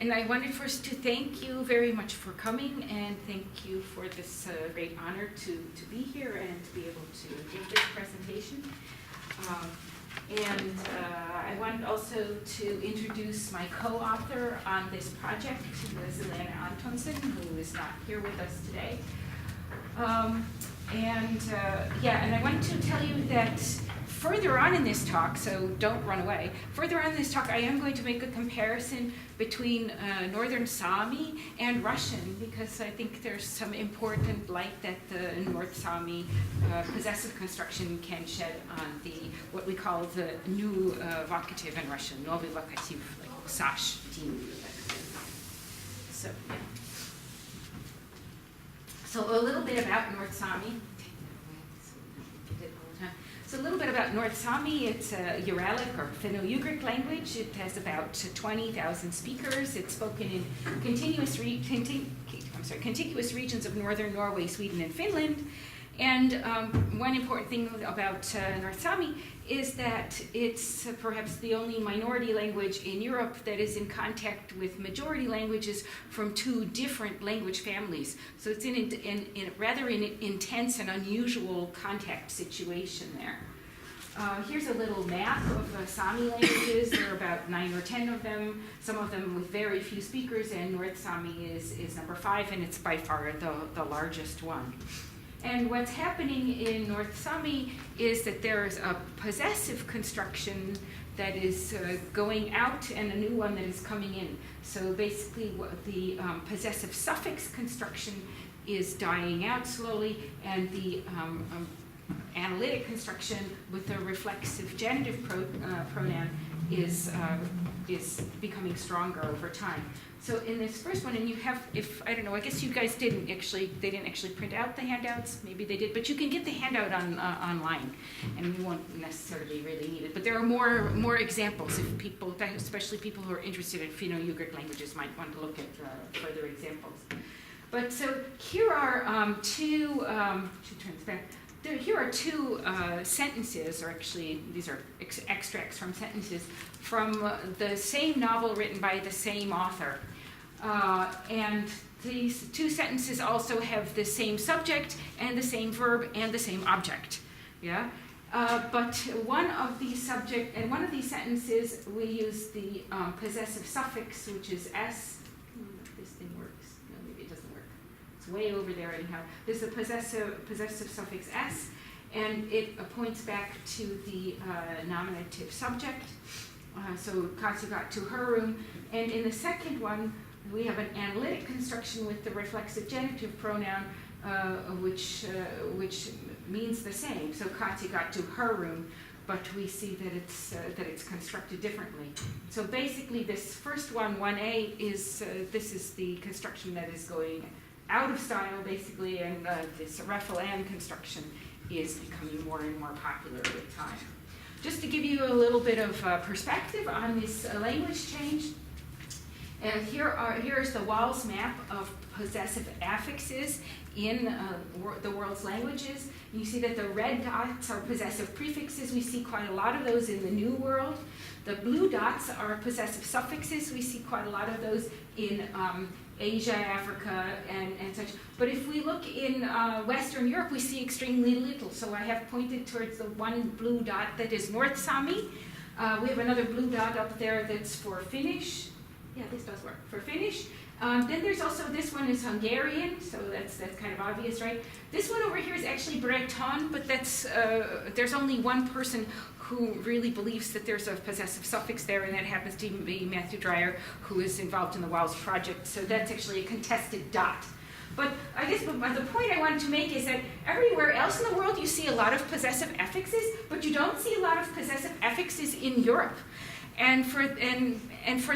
And I wanted first to thank you very much for coming, and thank you for this great honor to be here and to be able to give this presentation. I wanted also to introduce my co-author on this project, who is Elena Antonsen, who is not here with us today. And I wanted to tell you that further on in this talk, so don't run away, further on in this talk I am going to make a comparison between Northern Saami and Russian, because I think there's some important light that the North Saami possessive construction can shed on the, what we call the new vocative in Russian, novy vocativ, like sash, din. So, yeah. So a little bit about North Saami. So a little bit about North Saami. It's a Uralic or Finno-Ugric language. It has about 20,000 speakers. It's spoken in contiguous regions of northern Norway, Sweden, and Finland. And one important thing about North Saami is that it's perhaps the only minority language in Europe that is in contact with majority languages from two different language families. So it's in rather intense and unusual contact situation there. Here's a little map of Saami languages. There are about 9 or 10 of them, some of them with very few speakers, and North Saami is number 5, and it's by far the largest one. And what's happening in North Saami is that there's a possessive construction that is going out and a new one that is coming in. So basically the possessive suffix construction is dying out slowly, and the analytic construction with the reflexive genitive pronoun is becoming stronger over time. So in this first one, and you have, I don't know, I guess you guys they didn't actually print out the handouts, maybe they did, but you can get the handout online, and you won't necessarily really need it. But there are more examples if people, especially people who are interested in Finno-Ugric languages, might want to look at further examples. But so here are two sentences, or actually these are extracts from sentences, from the same novel written by the same author. And these two sentences also have the same subject and the same verb and the same object. Yeah? But one of these sentences, we use the possessive suffix, which is s. If this thing works. No, maybe it doesn't work. It's way over there anyhow. There's a possessive suffix s, and it points back to the nominative subject. So Katya got to her room. And in the second one, we have an analytic construction with the reflexive genitive pronoun, which means the same. So Katya got to her room, but we see that it's constructed differently. So basically, this first one, 1A, this is the construction that is going out of style, basically, and this Raphaelian construction is becoming more and more popular with time. Just to give you a little bit of perspective on this language change, here's the Wahl's map of possessive affixes in the world's languages. You see that the red dots are possessive prefixes. We see quite a lot of those in the New World. The blue dots are possessive suffixes. We see quite a lot of those in Asia, Africa, and such. But if we look in Western Europe, we see extremely little. So I have pointed towards the one blue dot that is North Saami. We have another blue dot up there that's for Finnish. Yeah, this does work, for Finnish. Then there's also, this one is Hungarian, so that's kind of obvious, right? This one over here is actually Breton, but that's there's only one person who really believes that there's a possessive suffix there, and that happens to be Matthew Dreyer, who is involved in the Wahl's project. So that's actually a contested dot. But I guess the point I wanted to make is that everywhere else in the world you see a lot of possessive affixes, but you don't see a lot of possessive affixes in Europe. And for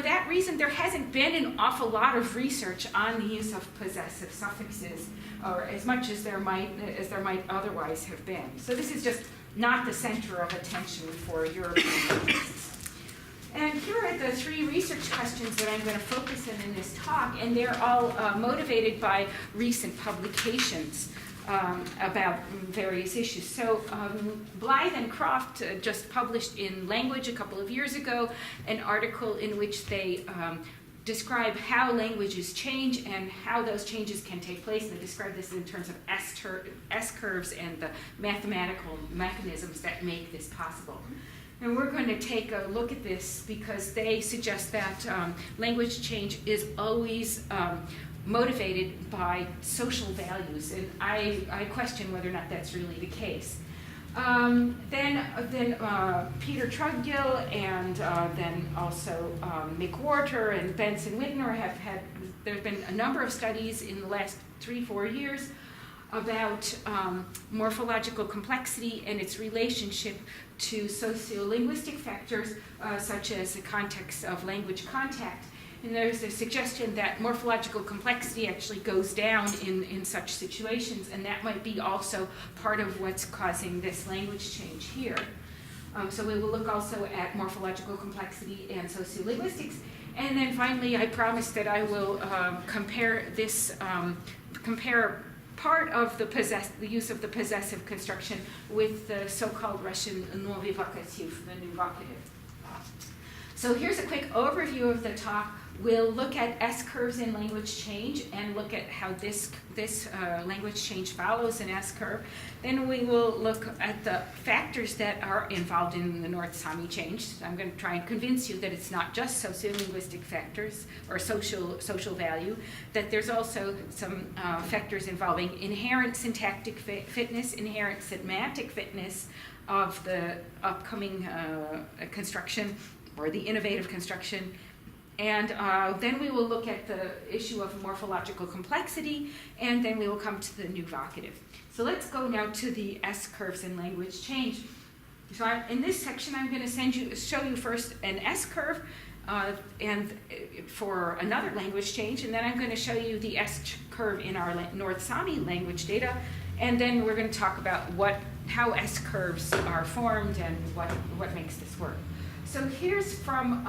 that reason, there hasn't been an awful lot of research on the use of possessive suffixes, or as much as there might otherwise have been. So this is just not the center of attention for European linguists. And here are the 3 research questions that I'm going to focus in this talk, and they're all motivated by recent publications about various issues. So Blythe and Croft just published in Language a couple of years ago an article in which they describe how languages change and how those changes can take place. They describe this in terms of S-curves and the mathematical mechanisms that make this possible. And we're going to take a look at this because they suggest that language change is always motivated by social values, and I question whether or not that's really the case. Then Peter Trudgill and then also McWhorter and Benson Whitner there's been a number of studies in the last 3-4 years about morphological complexity and its relationship to sociolinguistic factors such as the context of language contact. And there's a suggestion that morphological complexity actually goes down in such situations, and that might be also part of what's causing this language change here. So we will look also at morphological complexity and sociolinguistics. And then finally, I promised that I will compare part of the use of the possessive construction with the so-called Russian non-evocative, the new vocative. So here's a quick overview of the talk. We'll look at S-curves in language change and look at how this language change follows an S-curve. Then we will look at the factors that are involved in the North Saami change. I'm going to try and convince you that it's not just sociolinguistic factors or social value, that there's also some factors involving inherent syntactic fitness, inherent semantic fitness of the upcoming construction or the innovative construction. And then we will look at the issue of morphological complexity, and then we will come to the new vocative. So let's go now to the S-curves in language change. So in this section, I'm going to show you first an S-curve and for another language change, and then I'm going to show you the S-curve in our North Saami language data, and then we're going to talk about how S-curves are formed and what makes this work. So here's from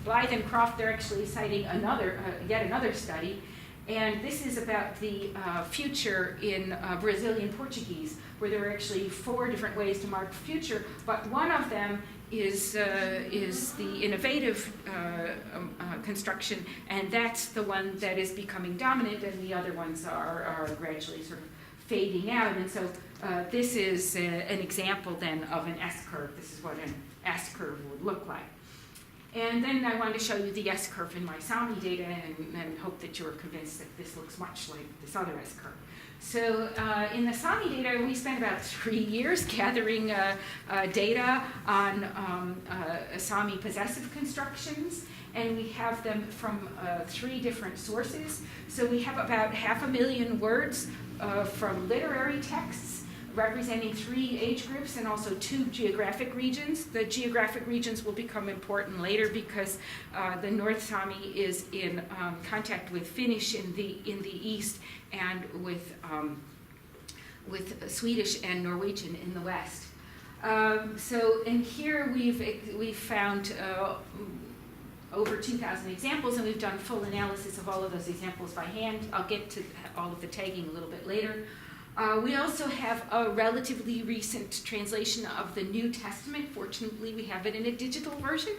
Blythe and Croft. They're actually citing yet another study, and this is about the future in Brazilian Portuguese, where there are actually 4 different ways to mark future, but one of them is the innovative construction, and that's the one that is becoming dominant, and the other ones are gradually sort of fading out. And so this is an example then of an S-curve. This is what an S-curve would look like. And then I wanted to show you the S-curve in my Saami data and hope that you're convinced that this looks much like this other S-curve. So in the Saami data, we spent about 3 years gathering data on Saami possessive constructions, and we have them from 3 different sources. So we have about 500,000 words from literary texts, representing 3 age groups and also 2 geographic regions. The geographic regions will become important later because the North Saami is in contact with Finnish in the east and with Swedish and Norwegian in the west. So in here we've found over 2,000 examples, and we've done full analysis of all of those examples by hand. I'll get to all of the tagging a little bit later. We also have a relatively recent translation of the New Testament. Fortunately, we have it in a digital version.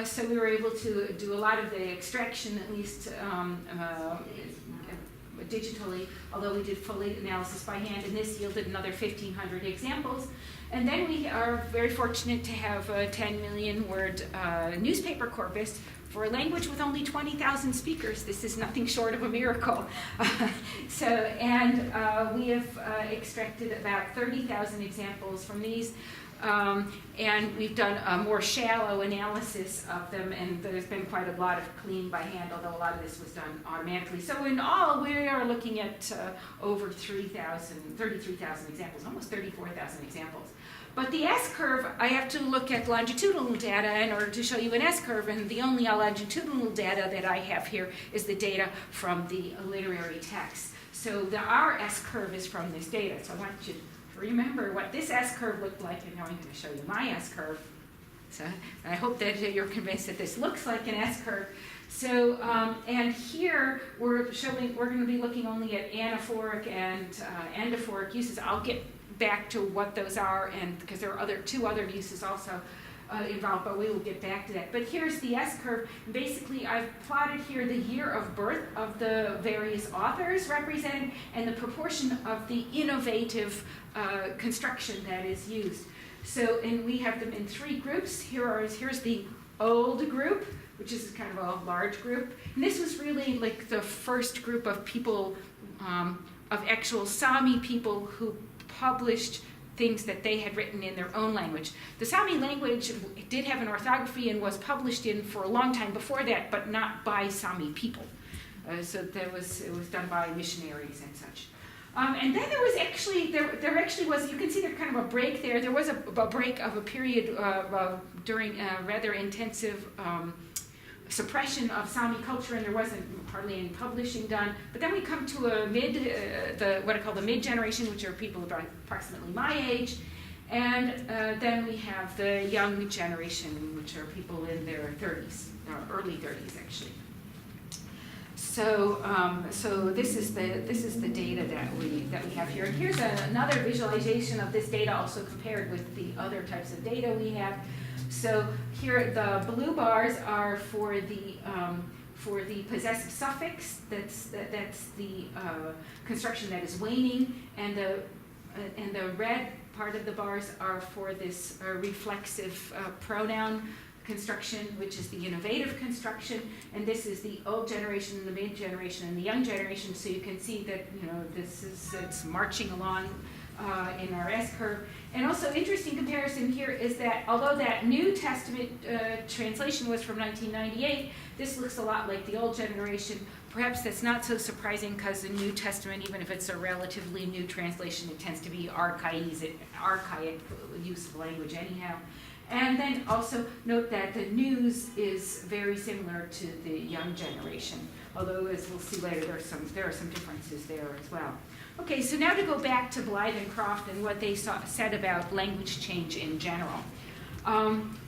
So we were able to do a lot of the extraction, at least digitally, although we did full analysis by hand, and this yielded another 1,500 examples. And then we are very fortunate to have a 10 million word newspaper corpus for a language with only 20,000 speakers. This is nothing short of a miracle. We have extracted about 30,000 examples from these, and we've done a more shallow analysis of them, and there's been quite a lot of cleaning by hand, although a lot of this was done automatically. So in all, we are looking at over 33,000 examples, almost 34,000 examples. But the S-curve, I have to look at longitudinal data in order to show you an S-curve, and the only longitudinal data that I have here is the data from the literary text. So our S-curve is from this data. So I want you to remember what this S-curve looked like, and now I'm going to show you my S-curve. So I hope that you're convinced that this looks like an S-curve. So, and here we're going to be looking only at anaphoric and endophoric uses. I'll get back to what those are, and because there are 2 other uses also. involved, but we will get back to that. But here's the S-curve. Basically, I've plotted here the year of birth of the various authors represented and the proportion of the innovative construction that is used. So, and we have them in 3 groups. Here's the old group, which is kind of a large group. And this was really like the first group of people, of actual Saami people who published things that they had written in their own language. The Saami language did have an orthography and was published in for a long time before that, but not by Saami people. So it was done by missionaries and such. And then there was actually, there actually was, you can see there's kind of a break there. There was a break of a period during rather intensive suppression of Saami culture, and there wasn't hardly any publishing done. But then we come to a what I call the mid-generation, which are people about approximately my age, and then we have the young generation, which are people in their 30s, early 30s actually. So, so this is the data that we have here. And here's another visualization of this data, also compared with the other types of data we have. So here, the blue bars are for the possessive suffix. That's the construction that is waning, and the red part of the bars are for this reflexive pronoun construction, which is the innovative construction, and this is the old generation, the mid generation, and the young generation. So you can see that it's marching along in our S-curve. And also interesting comparison here is that although that New Testament translation was from 1998, this looks a lot like the old generation. Perhaps that's not so surprising because the New Testament, even if it's a relatively new translation, it tends to be archaic use of language anyhow. And then also note that the news is very similar to the young generation, although as we'll see later, there are some differences there as well. Okay, so now to go back to Blythe and Croft and what they said about language change in general.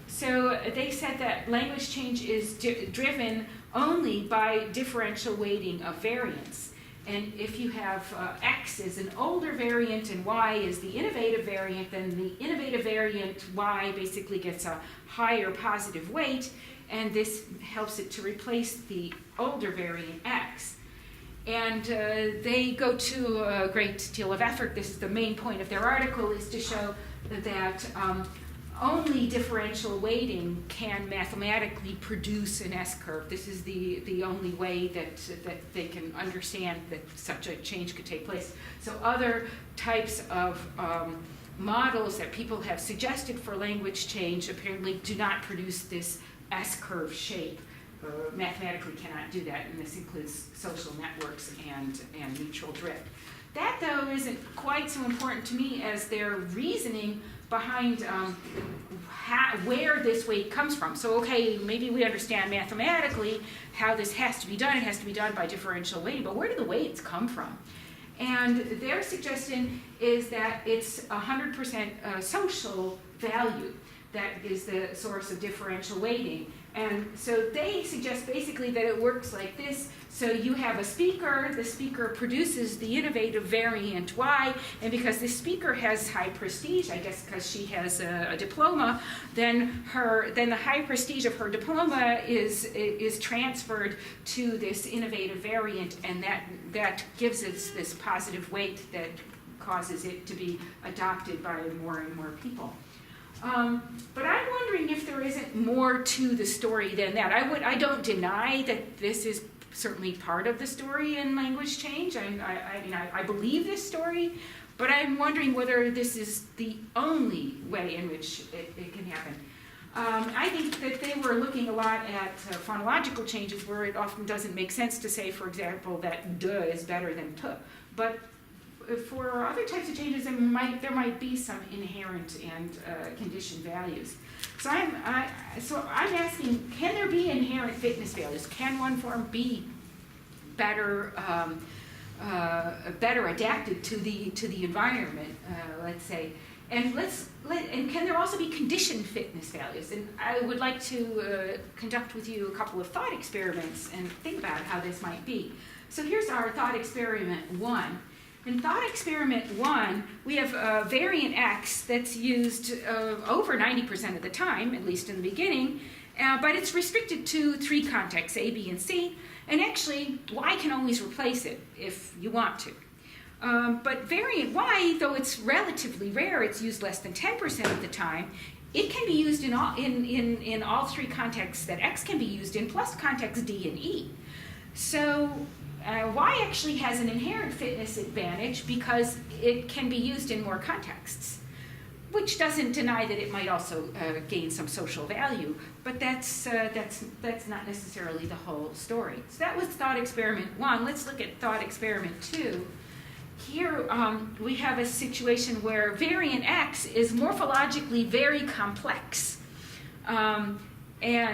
So they said that language change is driven only by differential weighting of variance. And if you have X is an older variant and Y is the innovative variant, then the innovative variant Y basically gets a higher positive weight, and this helps it to replace the older variant X. And they go to a great deal of effort. This is the main point of their article, is to show that only differential weighting can mathematically produce an S-curve. This is the only way that they can understand that such a change could take place. So other types of models that people have suggested for language change apparently do not produce this S-curve shape. Mathematically cannot do that, and this includes social networks and neutral drift. That, though, isn't quite so important to me as their reasoning behind where this weight comes from. So, okay, maybe we understand mathematically how this has to be done. It has to be done by differential weighting, but where do the weights come from? And their suggestion is that it's 100% social value that is the source of differential weighting. And so they suggest basically that it works like this. So you have a speaker, the speaker produces the innovative variant Y, and because the speaker has high prestige, I guess because she has a diploma, then the high prestige of her diploma is transferred to this innovative variant, and that gives it this positive weight that causes it to be adopted by more and more people. But I'm wondering if there isn't more to the story than that. I don't deny that this is certainly part of the story in language change. I believe this story, but I'm wondering whether this is the only way in which it can happen. I think that they were looking a lot at phonological changes where it often doesn't make sense to say, for example, that "duh" is better than "tuh." But for other types of changes, there might be some inherent and conditioned values. So I'm asking, can there be inherent fitness values? Can one form be better adapted to the environment? Let's say, and can there also be conditioned fitness values? And I would like to conduct with you a couple of thought experiments and think about how this might be. So here's our thought experiment 1. In thought experiment 1, we have variant X that's used over 90% of the time, at least in the beginning, but it's restricted to 3 contexts, A, B, and C, and actually Y can always replace it if you want to. But variant Y, though it's relatively rare, it's used less than 10% of the time, it can be used in all 3 contexts that X can be used in, plus contexts D and E. So Y actually has an inherent fitness advantage because it can be used in more contexts, which doesn't deny that it might also gain some social value, but that's not necessarily the whole story. So that was thought experiment 1. Let's look at thought experiment 2. Here we have a situation where variant X is morphologically very complex, and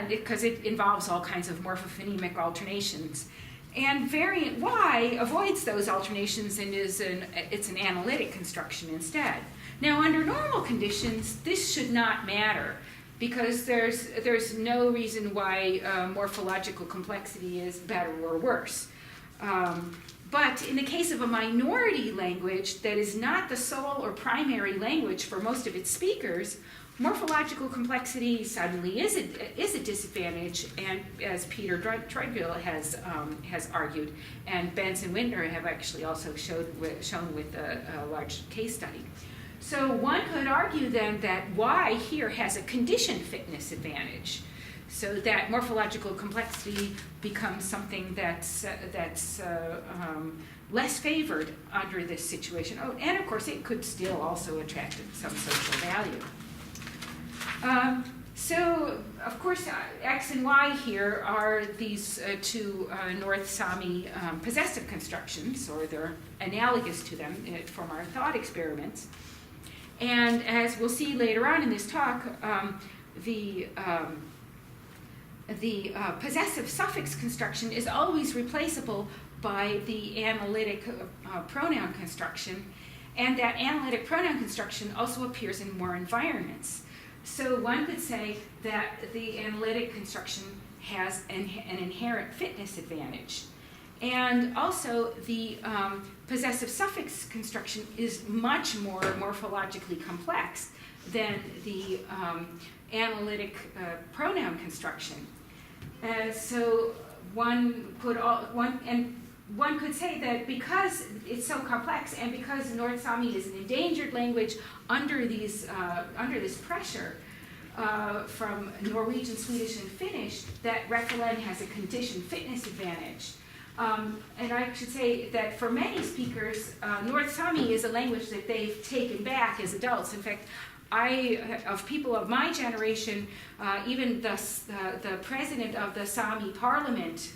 because it involves all kinds of morphophonemic alternations. And variant Y avoids those alternations and it's an analytic construction instead. Now, under normal conditions, this should not matter because there's no reason why morphological complexity is better or worse. But in the case of a minority language that is not the sole or primary language for most of its speakers, morphological complexity suddenly is a disadvantage, and as Peter Treadgill has argued, and Benson Wintner have actually also shown with a large case study. So one could argue then that Y here has a conditioned fitness advantage, so that morphological complexity becomes something that's less favored under this situation. Oh, and of course it could still also attract some social value. So, of course, X and Y here are these 2 North Saami possessive constructions, or they're analogous to them from our thought experiments. And as we'll see later on in this talk, the possessive suffix construction is always replaceable by the analytic pronoun construction, and that analytic pronoun construction also appears in more environments. So one could say that the analytic construction has an inherent fitness advantage. And also the possessive suffix construction is much more morphologically complex than the analytic pronoun construction. So one could say that because it's so complex and because North Saami is an endangered language under this pressure from Norwegian, Swedish, and Finnish, that Refelen has a conditioned fitness advantage. And I should say that for many speakers, North Saami is a language that they've taken back as adults. In fact, of people of my generation, even the president of the Saami parliament,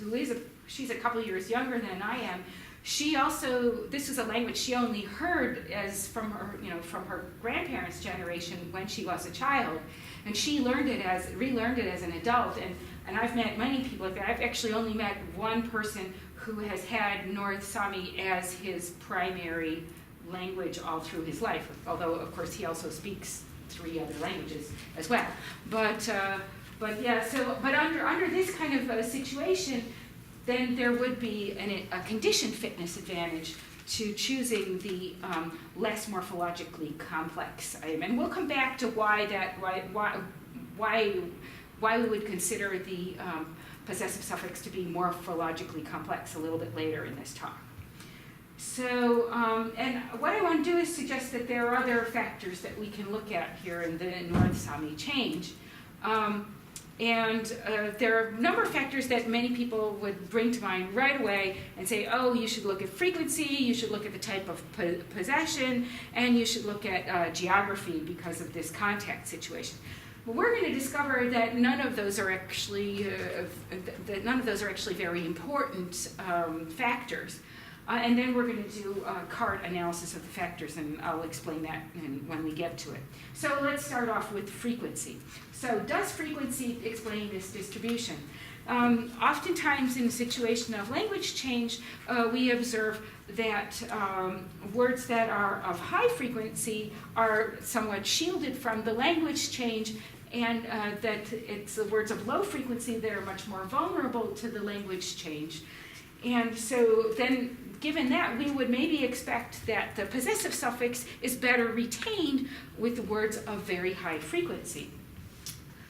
she's a couple years younger than I am, she also, this is a language she only heard from her grandparents' generation when she was a child, and she relearned it as an adult. And I've met many people like that. I've actually only met one person who has had North Saami as his primary language all through his life, although of course he also speaks 3 other languages as well. But under this kind of a situation, then there would be a conditioned fitness advantage to choosing the less morphologically complex item. And we'll come back to why we would consider the possessive suffix to be morphologically complex a little bit later in this talk. So, and what I want to do is suggest that there are other factors that we can look at here in the North Saami change. And there are a number of factors that many people would bring to mind right away and say, oh, you should look at frequency, you should look at the type of possession, and you should look at geography because of this contact situation. But we're going to discover that none of those are actually very important factors. And then we're going to do a cart analysis of the factors, and I'll explain that when we get to it. So let's start off with frequency. So does frequency explain this distribution? Oftentimes in a situation of language change, we observe that words that are of high frequency are somewhat shielded from the language change, and that it's the words of low frequency that are much more vulnerable to the language change. And so then, given that, we would maybe expect that the possessive suffix is better retained with words of very high frequency.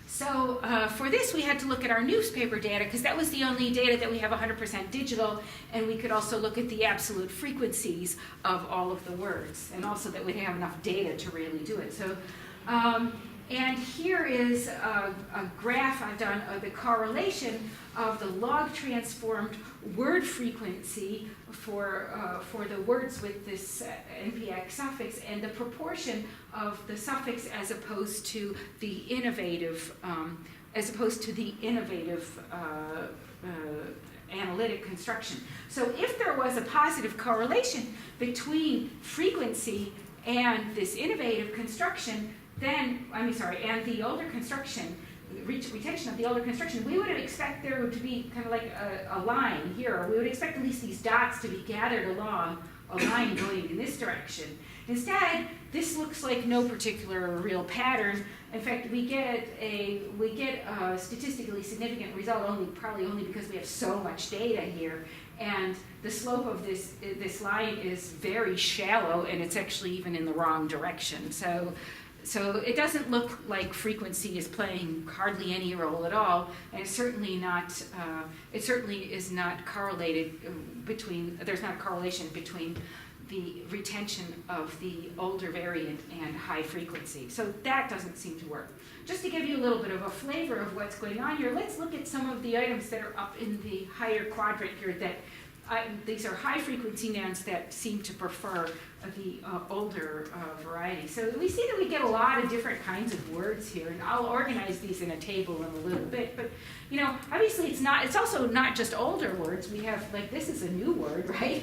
So for this, we had to look at our newspaper data, because that was the only data that we have 100% digital, and we could also look at the absolute frequencies of all of the words, and also that we'd have enough data to really do it. So, and here is a graph I've done of the correlation of the log transformed word frequency for the words with this NPX suffix, and the proportion of the suffix as opposed to the innovative analytic construction. So if there was a positive correlation between frequency and this innovative construction, then, and the older construction, retention of the older construction, we would expect there to be kind of like a line here. We would expect at least these dots to be gathered along a line going in this direction. Instead, this looks like no particular real pattern. In fact, we get a statistically significant result probably only because we have so much data here, and the slope of this line is very shallow, and it's actually even in the wrong direction. So it doesn't look like frequency is playing hardly any role at all, and it's certainly not. It certainly is not correlated between. There's not a correlation between the retention of the older variant and high frequency. So that doesn't seem to work. Just to give you a little bit of a flavor of what's going on here, let's look at some of the items that are up in the higher quadrant here. These are high frequency nouns that seem to prefer the older variety. So we see that we get a lot of different kinds of words here, and I'll organize these in a table in a little bit. But obviously it's also not just older words. We have, like, this is a new word, right?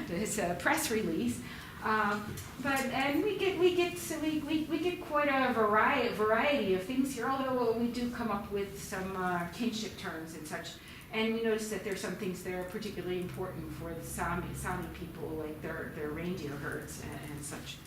It's a press release. And we get quite a variety of things here, although we do come up with some kinship terms and such. And we notice that there's some things that are particularly important for the Saami people, like their reindeer herds and such.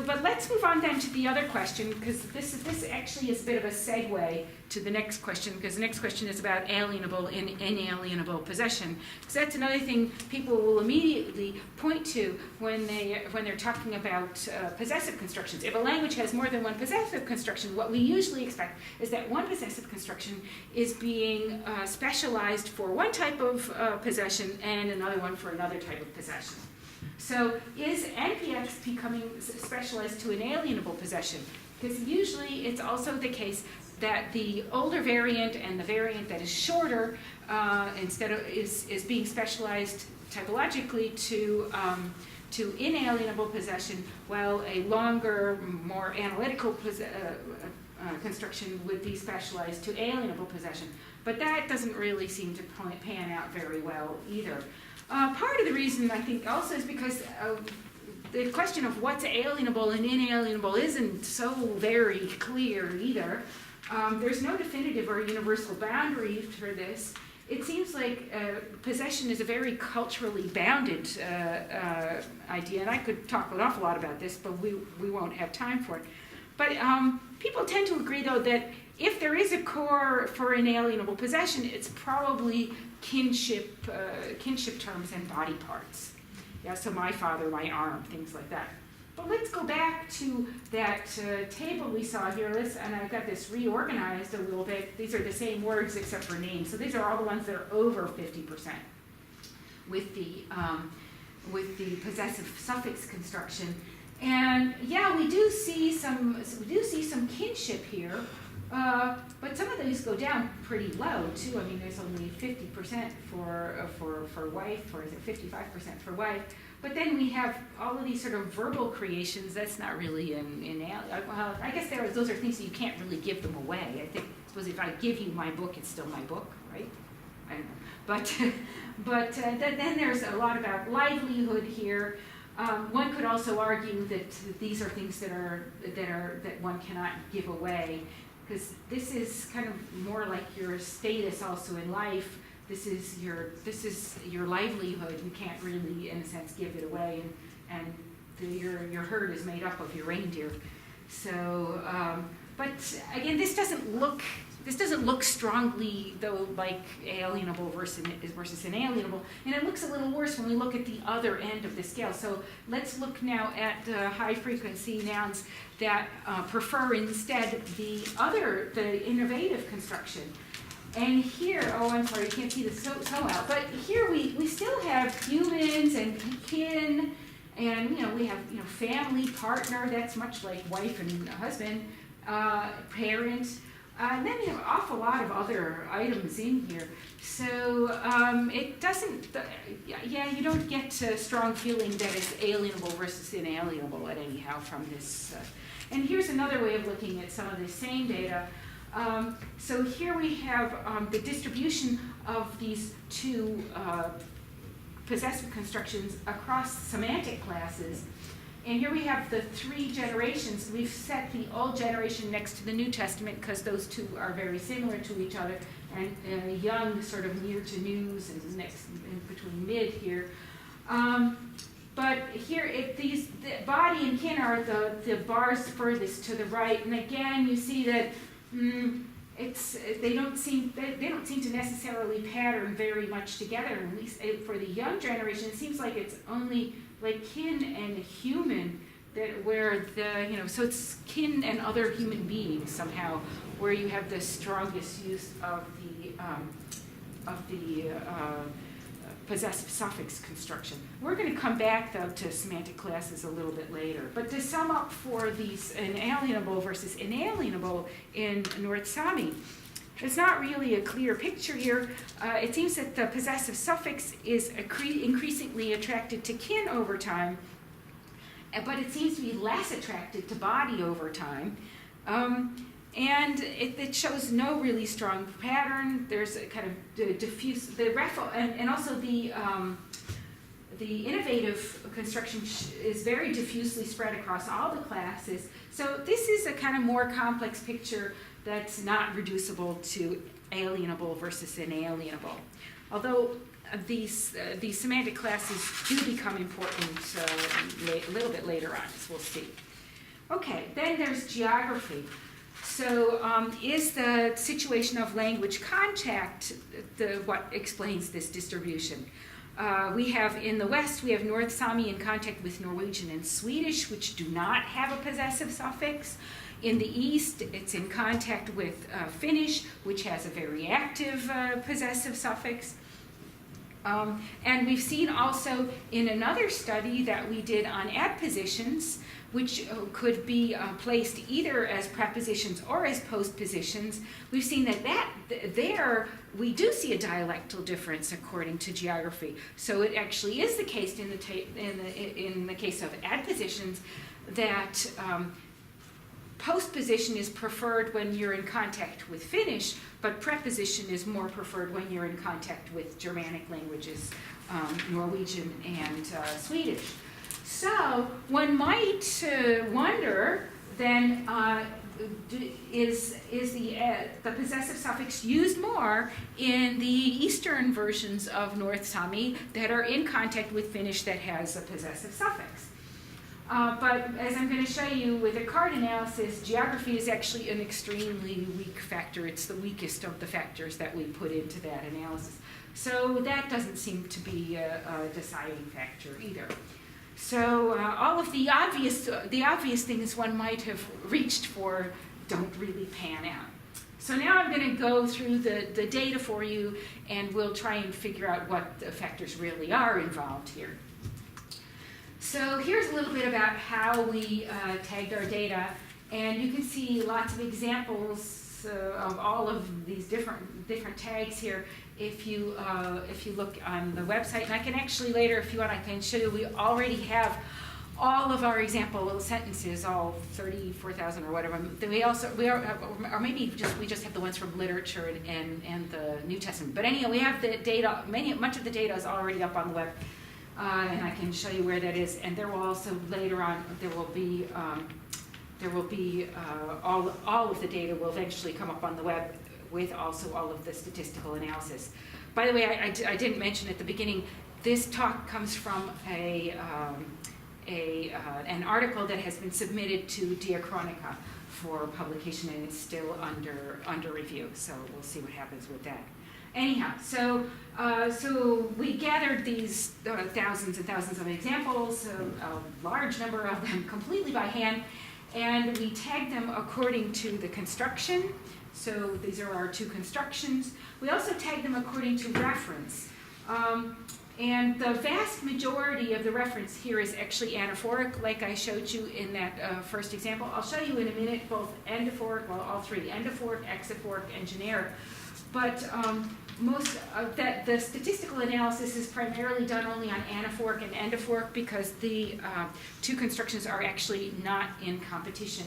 But let's move on then to the other question, because this actually is a bit of a segue to the next question, because the next question is about alienable and inalienable possession. Because that's another thing people will immediately point to when they're talking about possessive constructions. If a language has more than one possessive construction, what we usually expect is that one possessive construction is being specialized for one type of possession and another one for another type of possession. So is NPX becoming specialized to inalienable possession? Because usually it's also the case that the older variant and the variant that is shorter is being specialized typologically to inalienable possession, while a longer, more analytical construction would be specialized to alienable possession. But that doesn't really seem to pan out very well either. Part of the reason, I think, also is because the question of what's alienable and inalienable isn't so very clear either. There's no definitive or universal boundary for this. It seems like possession is a very culturally bounded idea, and I could talk an awful lot about this, but we won't have time for it. But people tend to agree, though, that if there is a core for inalienable possession, it's probably kinship terms and body parts. Yeah, so my father, my arm, things like that. But let's go back to that table we saw here. And I've got this reorganized a little bit. These are the same words except for names. So these are all the ones that are over 50% with the possessive suffix construction. And yeah, we do see some kinship here. But some of these go down pretty low too. I mean, there's only 50% for wife, or is it 55% for wife? But then we have all of these sort of verbal creations. That's not really well, I guess those are things that you can't really give them away. I suppose if I give you my book, it's still my book, right? I don't know. But then there's a lot about livelihood here. One could also argue that these are things that one cannot give away, because this is kind of more like your status also in life. This is your livelihood. You can't really, in a sense, give it away, and your herd is made up of your reindeer. So, but again, this doesn't look this doesn't look strongly, though, like alienable versus inalienable, and it looks a little worse when we look at the other end of the scale. So let's look now at high-frequency nouns that prefer instead the innovative construction. And here, oh, I'm sorry, you can't see this so well, but here we still have humans and kin, and we have family, partner. That's much like wife and husband, parent, and then we have an awful lot of other items in here. So it doesn't. You don't get a strong feeling that it's alienable versus inalienable, anyhow, from this. And here's another way of looking at some of the same data. So here we have the distribution of these two possessive constructions across semantic classes. And here we have the three generations. We've set the Old Generation next to the New Testament because those two are very similar to each other, and Young sort of near to News and next in between mid here. But here, the body and kin are the bars furthest to the right, and again you see that they don't seem to necessarily pattern very much together. At least for the young generation, it seems like it's only like kin and human so it's kin and other human beings somehow where you have the strongest use of the possessive suffix construction. We're going to come back though to semantic classes a little bit later. But to sum up for these inalienable versus inalienable in North Saami, it's not really a clear picture here. It seems that the possessive suffix is increasingly attracted to kin over time, but it seems to be less attracted to body over time. And it shows no really strong pattern. There's a kind of diffuse, and also the innovative construction is very diffusely spread across all the classes. So this is a kind of more complex picture that's not reducible to alienable versus inalienable. Although these semantic classes do become important a little bit later on, as we'll see. Okay, then there's geography. So is the situation of language contact what explains this distribution? We have in the West, we have North Saami in contact with Norwegian and Swedish, which do not have a possessive suffix. In the East, it's in contact with Finnish, which has a very active possessive suffix. And we've seen also in another study that we did on adpositions, which could be placed either as prepositions or as postpositions. We've seen that there we do see a dialectal difference according to geography. So it actually is the case in the case of adpositions that postposition is preferred when you're in contact with Finnish, but preposition is more preferred when you're in contact with Germanic languages, Norwegian and Swedish. So one might wonder then, is the possessive suffix used more in the Eastern versions of North Saami that are in contact with Finnish that has a possessive suffix? But as I'm going to show you with a card analysis, geography is actually an extremely weak factor. It's the weakest of the factors that we put into that analysis. So that doesn't seem to be a deciding factor either. So all of the obvious things one might have reached for don't really pan out. So now I'm going to go through the data for you, and we'll try and figure out what the factors really are involved here. So here's a little bit about how we tagged our data, and you can see lots of examples of all of these different tags here if you look on the website. And I can actually later, if you want, I can show you. We already have all of our example sentences, all 34,000 or whatever. Or maybe we just have the ones from literature and the New Testament. But anyhow, we have the data. Much of the data is already up on the web. And I can show you where that is. And there will also later on there will be all of the data will eventually come up on the web with also all of the statistical analysis. By the way, I didn't mention at the beginning. This talk comes from an article that has been submitted to Diachronica for publication, and it's still under review. So we'll see what happens with that. Anyhow, so we gathered these thousands and thousands of examples, a large number of them completely by hand, and we tagged them according to the construction. So these are our two constructions. We also tagged them according to reference. And the vast majority of the reference here is actually anaphoric, like I showed you in that first example. I'll show you in a minute both endophoric, well, all three, endophoric, exophoric, and generic. But most of that, the statistical analysis is primarily done only on anaphoric and endophoric because the two constructions are actually not in competition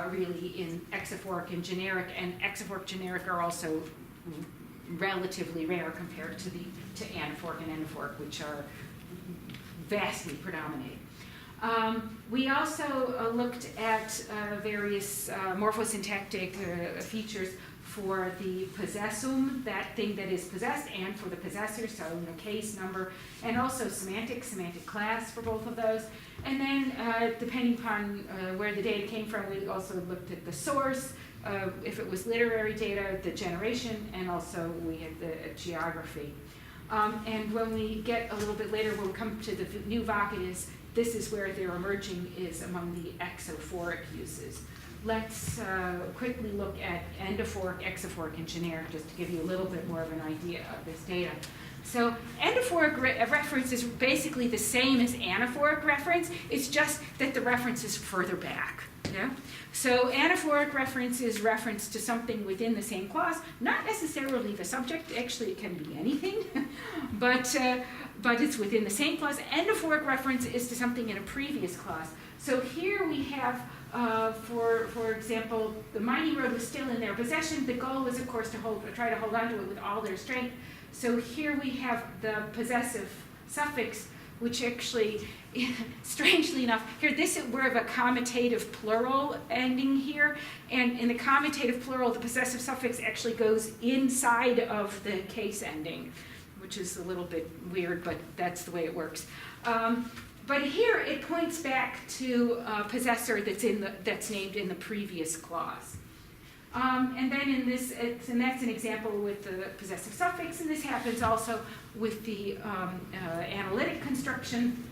really in exophoric and exophoric generic are also relatively rare compared to anaphoric and endophoric, which are vastly predominate. We also looked at various morphosyntactic features for the possessum, that thing that is possessed, and for the possessor, so case, number, and also semantic class for both of those. And then depending upon where the data came from, we also looked at the source, if it was literary data, the generation, and also we had the geography. And when we get a little bit later, when we come to the new vocatives, this is where they're emerging, is among the exophoric uses. Let's quickly look at endophoric, exophoric, and generic, just to give you a little bit more of an idea of this data. So endophoric reference is basically the same as anaphoric reference. It's just that the reference is further back. Yeah? So anaphoric reference is reference to something within the same clause, not necessarily the subject. Actually, it can be anything, but it's within the same clause. Endophoric reference is to something in a previous clause. So here we have, for example, the mining road was still in their possession. The goal was, of course, to try to hold on to it with all their strength. So here we have the possessive suffix, which actually, strangely enough, here we're of a commutative plural ending here, and in the commutative plural, the possessive suffix actually goes inside of the case ending, which is a little bit weird, but that's the way it works. But here it points back to a possessor that's named in the previous clause. And then in this, and that's an example with the possessive suffix, and this happens also with the analytic construction.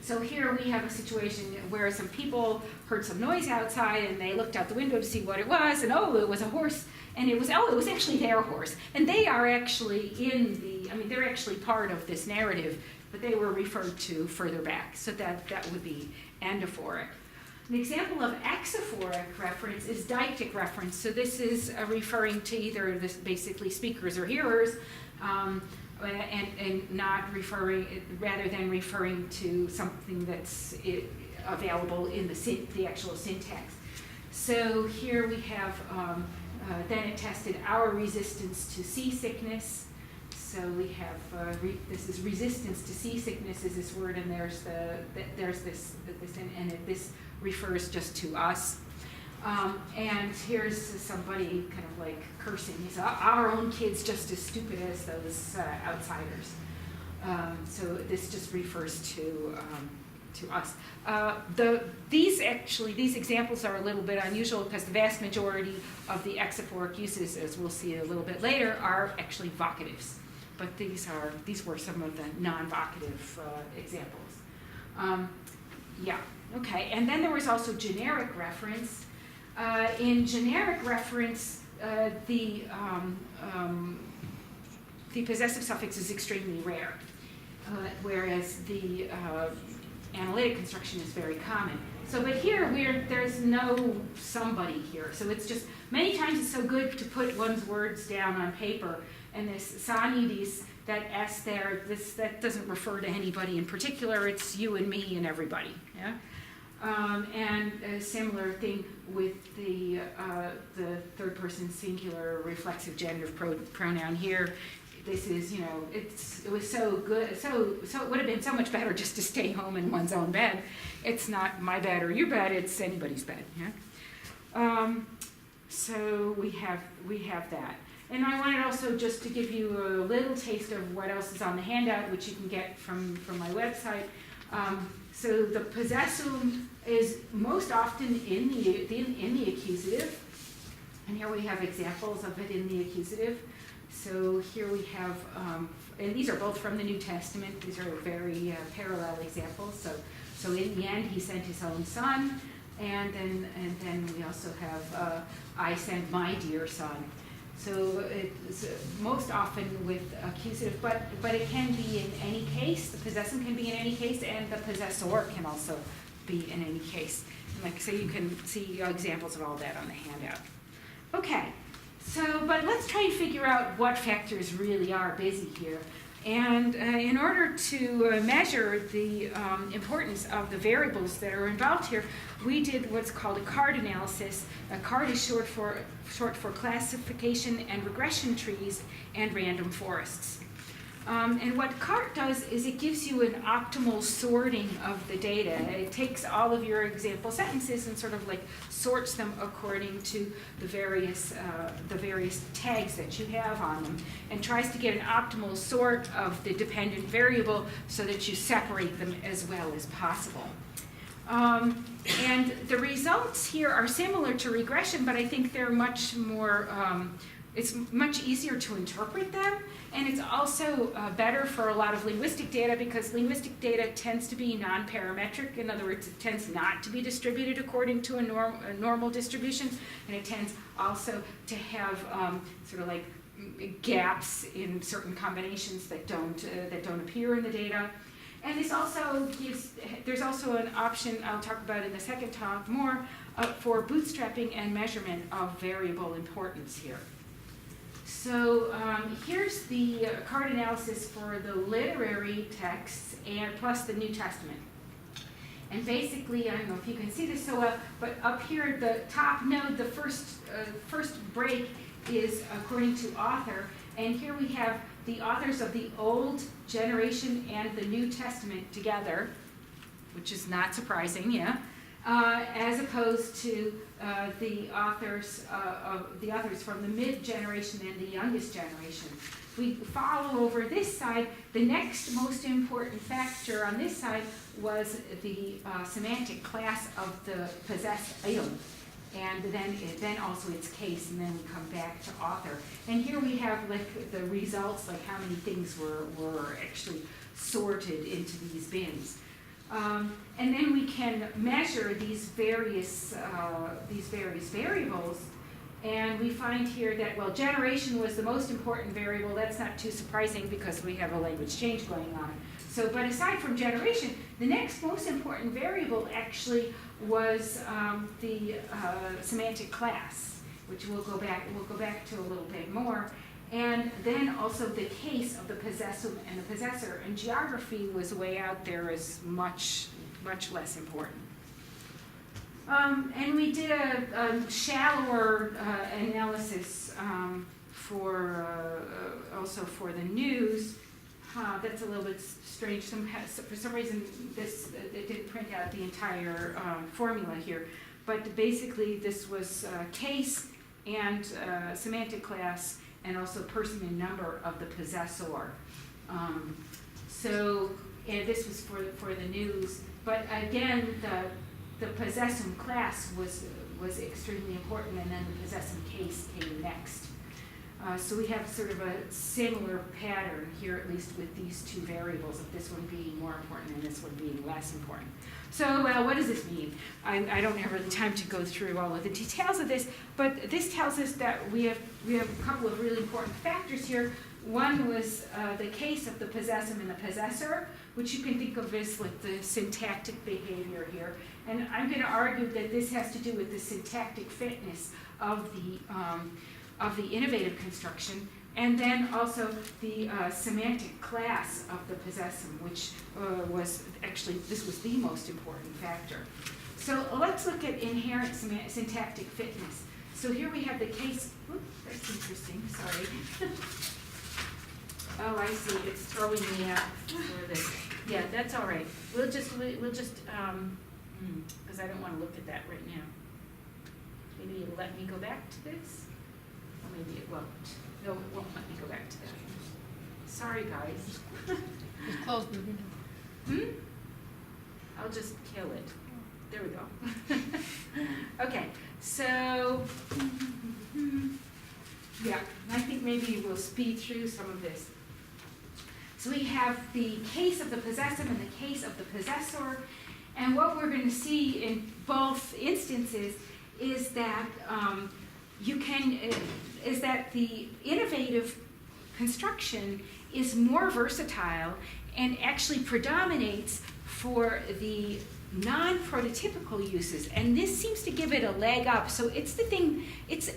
So here we have a situation where some people heard some noise outside, and they looked out the window to see what it was, and it was a horse, and it was actually their horse. And they are actually they're actually part of this narrative, but they were referred to further back. So that would be endophoric. An example of exophoric reference is deictic reference. So this is referring to either basically speakers or hearers, and not rather than referring to something that's available in the actual syntax. So here we have, then it tested our resistance to seasickness. So we have, this is resistance to seasickness is this word, and there's this, and this refers just to us. And here's somebody kind of like cursing. He said, our own kid's just as stupid as those outsiders. So this just refers to us. These examples are a little bit unusual because the vast majority of the exophoric uses, as we'll see a little bit later, are actually vocatives. But these were some of the non-vocative examples. Okay, and then there was also generic reference. In generic reference, the possessive suffix is extremely rare, whereas the analytic construction is very common. So, but here there's no somebody here. So it's just, many times it's so good to put one's words down on paper. And this Saami, that S there, that doesn't refer to anybody in particular. It's you and me and everybody. Yeah. And a similar thing with the third person singular reflexive genitive pronoun here. This is, it was so good, so it would have been so much better just to stay home in one's own bed. It's not my bed or your bed, it's anybody's bed. Yeah. So we have that. And I wanted also just to give you a little taste of what else is on the handout, which you can get from my website. So the possessum is most often in the accusative, and here we have examples of it in the accusative. So here we have, and these are both from the New Testament. These are very parallel examples. So in the end, he sent his own son, and then we also have, I send my dear son. So it's most often with accusative, but it can be in any case. The possessum can be in any case, and the possessor can also be in any case. And like I say, you can see examples of all that on the handout. Okay, so but let's try and figure out what factors really are busy here. And in order to measure the importance of the variables that are involved here, we did what's called a card analysis. A card is short for classification and regression trees and random forests. And what CART does is it gives you an optimal sorting of the data. It takes all of your example sentences and sort of like sorts them according to the various tags that you have on them, and tries to get an optimal sort of the dependent variable so that you separate them as well as possible. And the results here are similar to regression, but I think they're much more, it's much easier to interpret them, and it's also better for a lot of linguistic data, because linguistic data tends to be non-parametric. In other words, it tends not to be distributed according to a normal distribution, and it tends also to have sort of like gaps in certain combinations that don't appear in the data. And this also gives, there's also an option I'll talk about in the second talk more for bootstrapping and measurement of variable importance here. So here's the card analysis for the literary texts and plus the New Testament. And basically, I don't know if you can see this so well, but up here at the top node, the first break is according to author. And here we have the authors of the Old Generation and the New Testament together, which is not surprising, yeah, as opposed to the authors from the mid-generation and the youngest generation. We follow over this side. The next most important factor on this side was the semantic class of the possessed item, and then also its case, and then we come back to author. And here we have like the results, like how many things were actually sorted into these bins. And then we can measure these various variables, and we find here that, well, generation was the most important variable. That's not too surprising because we have a language change going on. So, but aside from generation, the next most important variable actually was the semantic class, which we'll go back to a little bit more. And then also the case of the possessum and the possessor, and geography was way out there as much less important. And we did a shallower analysis also for the news. That's a little bit strange. For some reason, it didn't print out the entire formula here. But basically, this was case and semantic class, and also person and number of the possessor. And this was for the news. But again, the possessum class was extremely important, and then the possessum case came next. So we have sort of a similar pattern here, at least with these two variables, of this one being more important and this one being less important. So, well, what does this mean? I don't have really time to go through all of the details of this, but this tells us that we have a couple of really important factors here. One was the case of the possessum and the possessor, which you can think of as like the syntactic behavior here. And I'm going to argue that this has to do with the syntactic fitness of the innovative construction, and then also the semantic class of the possessum, which was actually, this was the most important factor. So let's look at inherent syntactic fitness. So here we have the case, that's interesting, sorry. Oh, I see, it's throwing me out for this. Yeah, that's all right. We'll just, because I don't want to look at that right now. Maybe it'll let me go back to this? Or maybe it won't. No, it won't let me go back to that. Sorry, guys. Just close the window. I'll just kill it. There we go. Okay, so, yeah, I think maybe we'll speed through some of this. So we have the case of the possessive and the case of the possessor, and what we're going to see in both instances is that is that the innovative construction is more versatile and actually predominates for the non-prototypical uses, and this seems to give it a leg up. So it's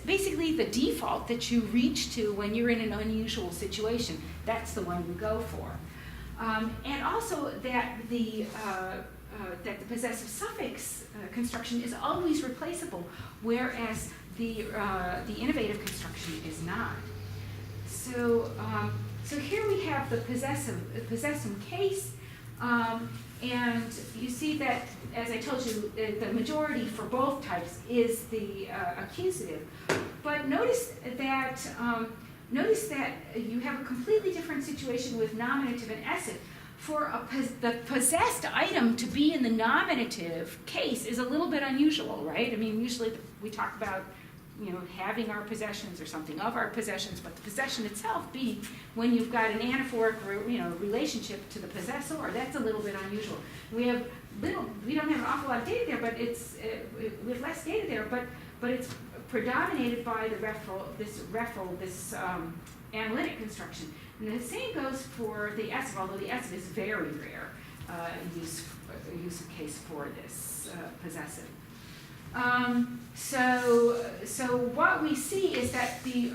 basically the default that you reach to when you're in an unusual situation. That's the one you go for. And also that the possessive suffix construction is always replaceable, whereas the innovative construction is not. So here we have the possessum case, and you see that, as I told you, the majority for both types is the accusative. But notice that you have a completely different situation with nominative and essive. For the possessed item to be in the nominative case is a little bit unusual, right? I mean, usually we talk about, having our possessions or something of our possessions, but the possession itself being when you've got an anaphoric, relationship to the possessor, that's a little bit unusual. We don't have an awful lot of data there, but we have less data there, but it's predominated by this analytic construction. And the same goes for the essive, although the essive is very rare use case for this possessive. So what we see is that the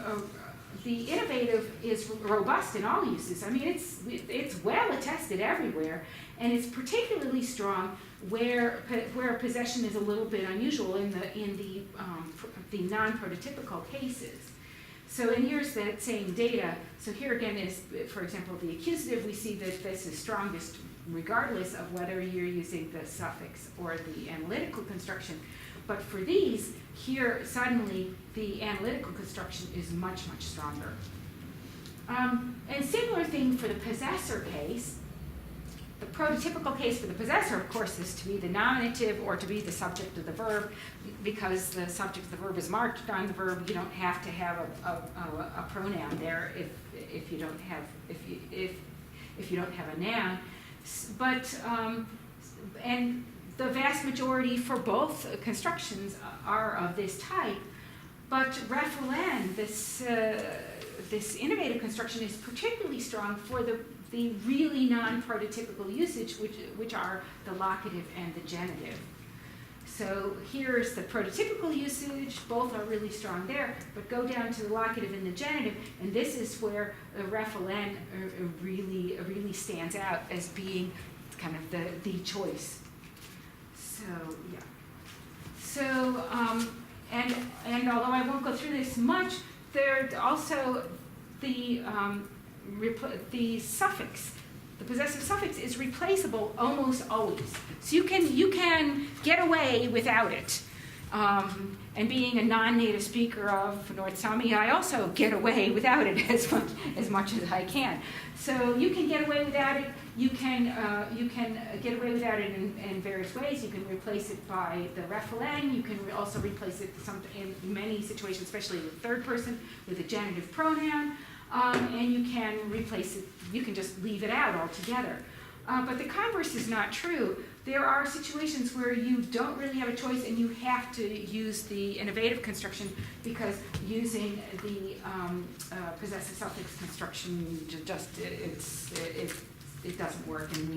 innovative is robust in all uses. I mean, it's well attested everywhere, and it's particularly strong where possession is a little bit unusual in the non-prototypical cases. So, and here's that same data. So here again is, for example, the accusative. We see that this is strongest regardless of whether you're using the suffix or the analytical construction. But for these, here suddenly the analytical construction is much, much stronger. And similar thing for the possessor case. The prototypical case for the possessor, of course, is to be the nominative or to be the subject of the verb. Because the subject of the verb is marked on the verb, you don't have to have a pronoun there if you don't have a noun. But and the vast majority for both constructions are of this type. But referend, this innovative construction, is particularly strong for the really non-prototypical usage, which are the locative and the genitive. So here's the prototypical usage, both are really strong there, but go down to the locative and the genitive, and this is where the referend really stands out as being kind of the choice. So, yeah. So, and although I won't go through this much, there's also the suffix. The possessive suffix is replaceable almost always. So you can get away without it. And being a non-native speaker of North Saami, I also get away without it as much as I can. So you can get away without it. You can get away without it in various ways. You can replace it by the referend. You can also replace it in many situations, especially with third person, with a genitive pronoun. And you can replace it, you can just leave it out altogether. But the converse is not true. There are situations where you don't really have a choice and you have to use the innovative construction because using the possessive suffix construction it doesn't work, and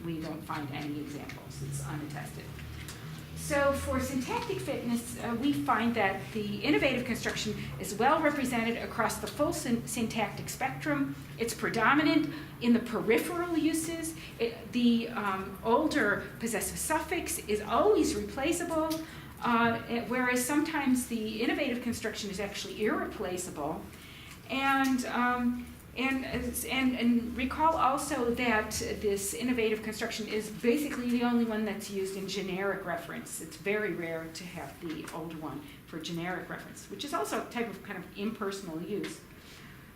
we don't find any examples. It's unattested. So for syntactic fitness, we find that the innovative construction is well represented across the full syntactic spectrum. It's predominant in the peripheral uses. The older possessive suffix is always replaceable, whereas sometimes the innovative construction is actually irreplaceable. And recall also that this innovative construction is basically the only one that's used in generic reference. It's very rare to have the old one for generic reference, which is also a type of kind of impersonal use.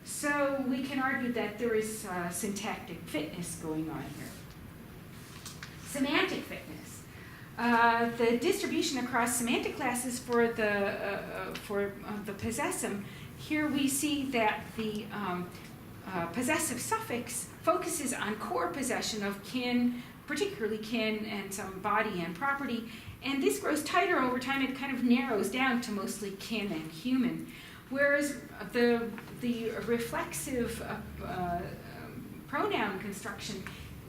So we can argue that there is syntactic fitness going on here. Semantic thickness. The distribution across semantic classes for the possessum, here we see that the possessive suffix focuses on core possession of kin, particularly kin and some body and property, and this grows tighter over time. It kind of narrows down to mostly kin and human, whereas the reflexive pronoun construction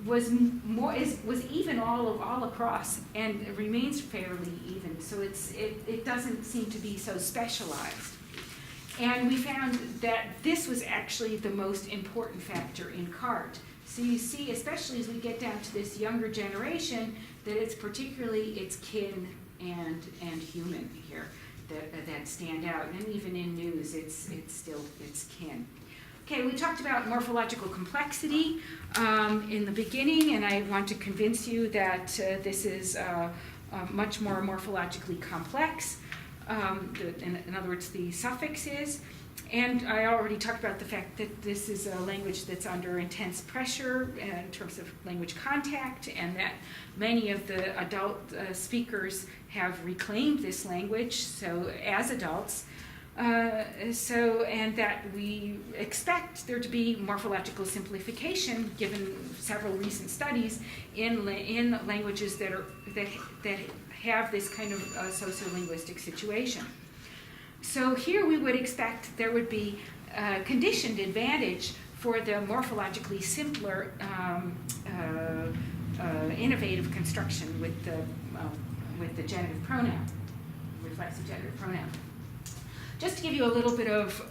was even all across and remains fairly even. So it doesn't seem to be so specialized. And we found that this was actually the most important factor in CART. So you see, especially as we get down to this younger generation, that it's kin and human here that stand out. And even in news, it's kin. Okay, we talked about morphological complexity in the beginning, and I want to convince you that this is much more morphologically complex. In other words, the suffixes. And I already talked about the fact that this is a language that's under intense pressure in terms of language contact, and that many of the adult speakers have reclaimed this language, so as adults. And that we expect there to be morphological simplification, given several recent studies in languages that have this kind of sociolinguistic situation. So here we would expect there would be conditioned advantage for the morphologically simpler innovative construction with the genitive pronoun, reflexive genitive pronoun. Just to give you a little bit of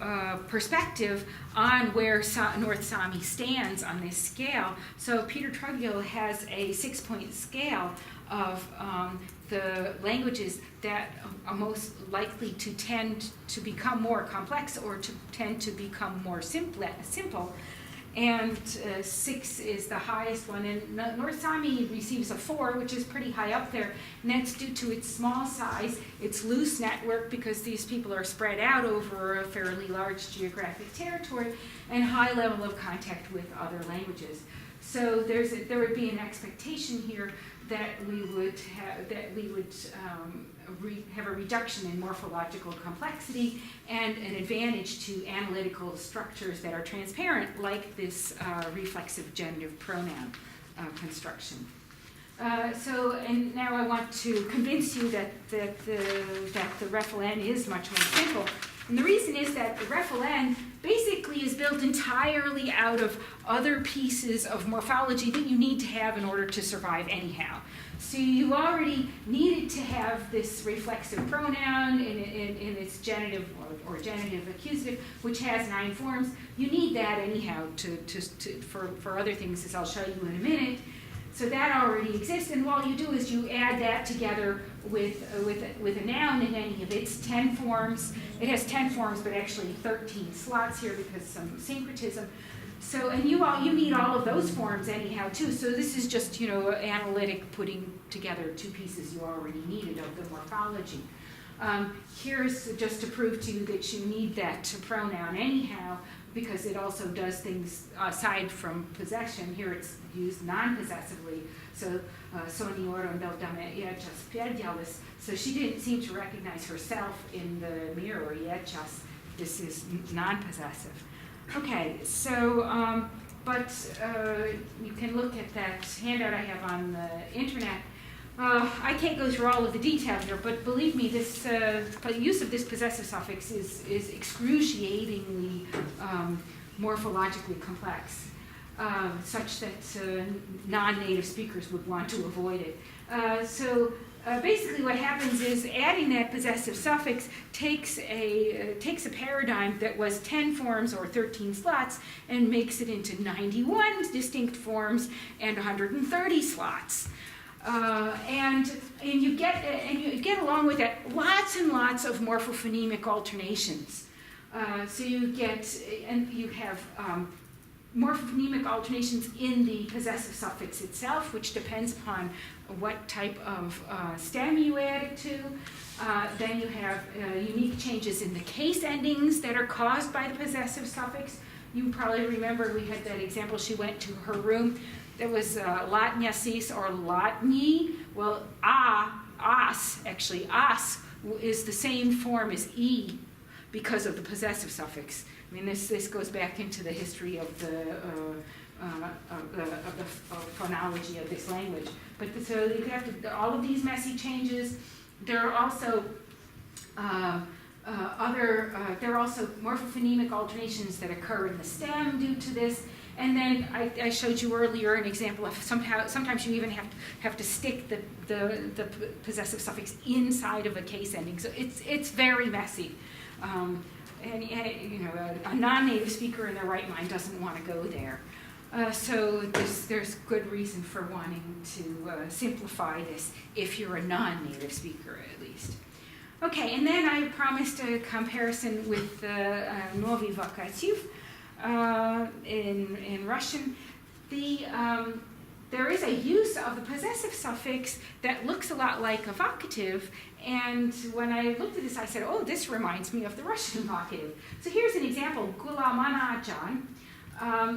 perspective on where North Saami stands on this scale, so Peter Truggill has a 6-point scale of the languages that are most likely to tend to become more complex or to tend to become more simple. And 6 is the highest one, and North Saami receives a 4, which is pretty high up there, and that's due to its small size, its loose network, because these people are spread out over a fairly large geographic territory, and high level of contact with other languages. So there would be an expectation here that we would have a reduction in morphological complexity and an advantage to analytical structures that are transparent, like this reflexive genitive pronoun construction. And now I want to convince you that the RefLN is much more simple. And the reason is that the RefLN basically is built entirely out of other pieces of morphology that you need to have in order to survive anyhow. So you already needed to have this reflexive pronoun in its genitive or genitive accusative, which has 9 forms. You need that anyhow for other things, as I'll show you in a minute. So that already exists, and all you do is you add that together with a noun in any of its 10 forms. It has 10 forms, but actually 13 slots here because some syncretism. So, and you need all of those forms anyhow too. So this is just, analytic putting together 2 pieces you already needed of the morphology. Here's just to prove to you that you need that pronoun anyhow, because it also does things aside from possession. Here it's used non-possessively. So, so she didn't seem to recognize herself in the mirror yet, just this is non-possessive. Okay, so, you can look at that handout I have on the internet. I can't go through all of the detail here, but believe me, this use of this possessive suffix is excruciatingly morphologically complex, such that non-native speakers would want to avoid it. Basically what happens is adding that possessive suffix takes a paradigm that was 10 forms or 13 slots and makes it into 91 distinct forms and 130 slots. And you get along with that lots and lots of morphophonemic alternations. So you have morphophonemic alternations in the possessive suffix itself, which depends upon what type of stem you add it to. Then you have unique changes in the case endings that are caused by the possessive suffix. You probably remember we had that example. She went to her room. There was latniasis or latni. Well, as is the same form as e because of the possessive suffix. I mean, this goes back into the history of the phonology of this language. But so you have to, all of these messy changes. There are also there are also morphophonemic alterations that occur in the stem due to this. And then I showed you earlier an example of sometimes you even have to stick the possessive suffix inside of a case ending. So it's very messy. And you know, a non-native speaker in their right mind doesn't want to go there. So there's good reason for wanting to simplify this if you're a non-native speaker at least. Okay, and then I promised a comparison with the Novi Vocativ in Russian. There is a use of the possessive suffix that looks a lot like a vocative, and when I looked at this, I said, oh, this reminds me of the Russian vocative. So here's an example, gulamanajan.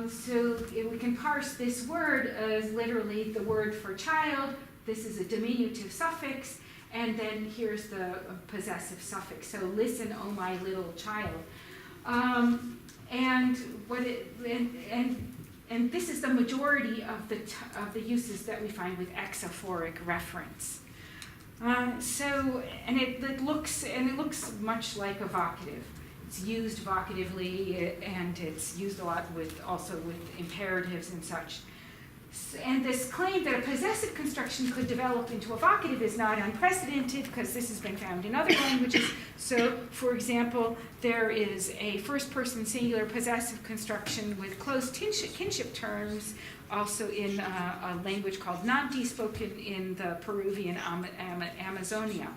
So we can parse this word as literally the word for child. This is a diminutive suffix, and then here's the possessive suffix. So listen, oh my little child. And this is the majority of the uses that we find with exaphoric reference. It looks much like a vocative. It's used vocatively, and it's used a lot also with imperatives and such. And this claim that a possessive construction could develop into a vocative is not unprecedented, because this has been found in other languages. So, for example, there is a first-person singular possessive construction with close kinship terms, also in a language called Nanti, spoken in the Peruvian Amazonia.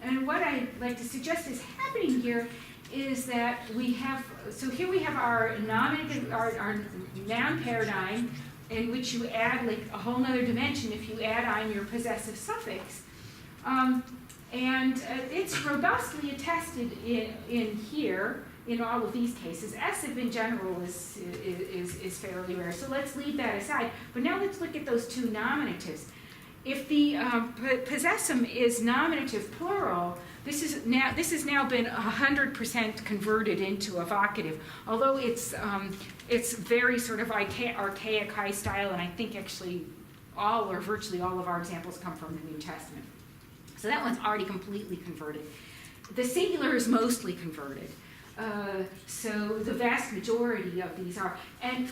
And what I'd like to suggest is happening here is that we have our nominative, our noun paradigm, in which you add like a whole other dimension if you add on your possessive suffix. It's robustly attested in here, in all of these cases. Essive in general is fairly rare, so let's leave that aside. But now let's look at those two nominatives. If the possessum is nominative plural, this has now been 100% converted into a vocative, although it's very sort of archaic, high style, and I think actually all or virtually all of our examples come from the New Testament. So that one's already completely converted. The singular is mostly converted. So the vast majority of these are. And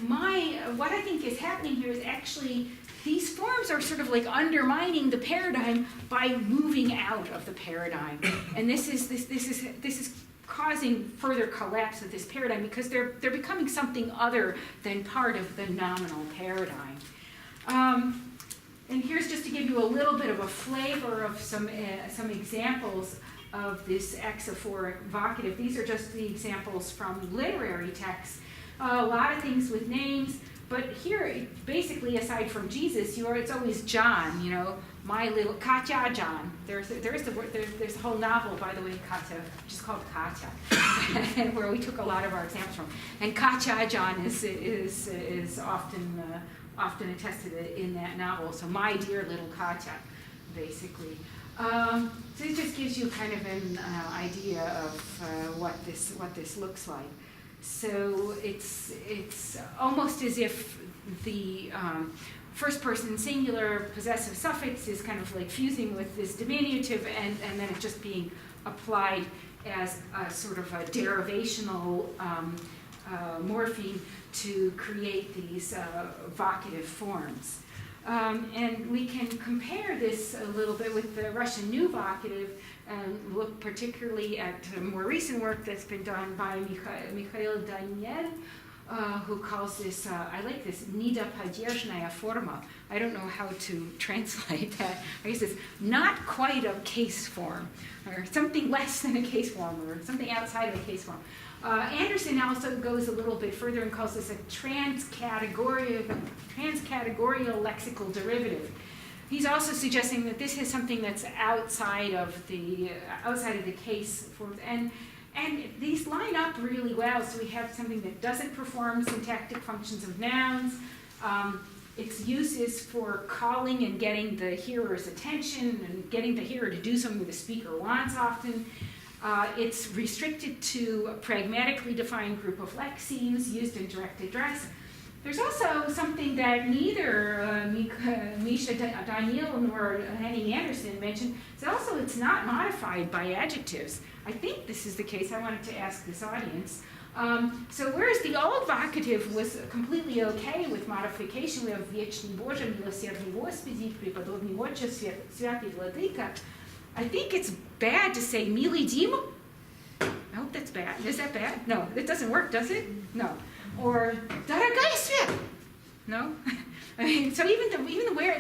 what I think is happening here is actually these forms are sort of like undermining the paradigm by moving out of the paradigm. And this is causing further collapse of this paradigm because they're becoming something other than part of the nominal paradigm. And here's just to give you a little bit of a flavor of some examples of this exaphoric vocative. These are just the examples from literary texts. A lot of things with names, but here, basically, aside from Jesus, it's always John. You know, my little Katya John. There's a whole novel, by the way, Katya, which is called Katya, where we took a lot of our examples from. And Katya John is often attested in that novel. So my dear little Katya, basically. So it just gives you kind of an idea of what this looks like. So it's almost as if the first person singular possessive suffix is kind of like fusing with this diminutive, and then it's just being applied as a sort of a derivational morpheme to create these vocative forms. And we can compare this a little bit with the Russian new vocative and look particularly at more recent work that's been done by Mikhail Daniel, who calls this, I like this, недоподдержная forma. I don't know how to translate that. I guess it's not quite a case form, or something less than a case form, or something outside of a case form. Anderson also goes a little bit further and calls this a transcategorial lexical derivative. He's also suggesting that this is something that's outside of the case forms, and And these line up really well, so we have something that doesn't perform syntactic functions of nouns. Its use is for calling and getting the hearer's attention and getting the hearer to do something the speaker wants often. It's restricted to a pragmatically defined group of lexemes used in direct address. There's also something that neither Misha Daniel nor Henning Anderson mentioned. It's not modified by adjectives. I think this is the case. I wanted to ask this audience. So whereas the old vocative was completely okay with modification, we have Вечный Боже, милосердный Господи, преподобный Отче, святый Владыка, I think it's bad to say Mili Dimo. I hope that's bad. Is that bad? No, it doesn't work, does it? No. Or Дорогая Свет. No? I mean, so even the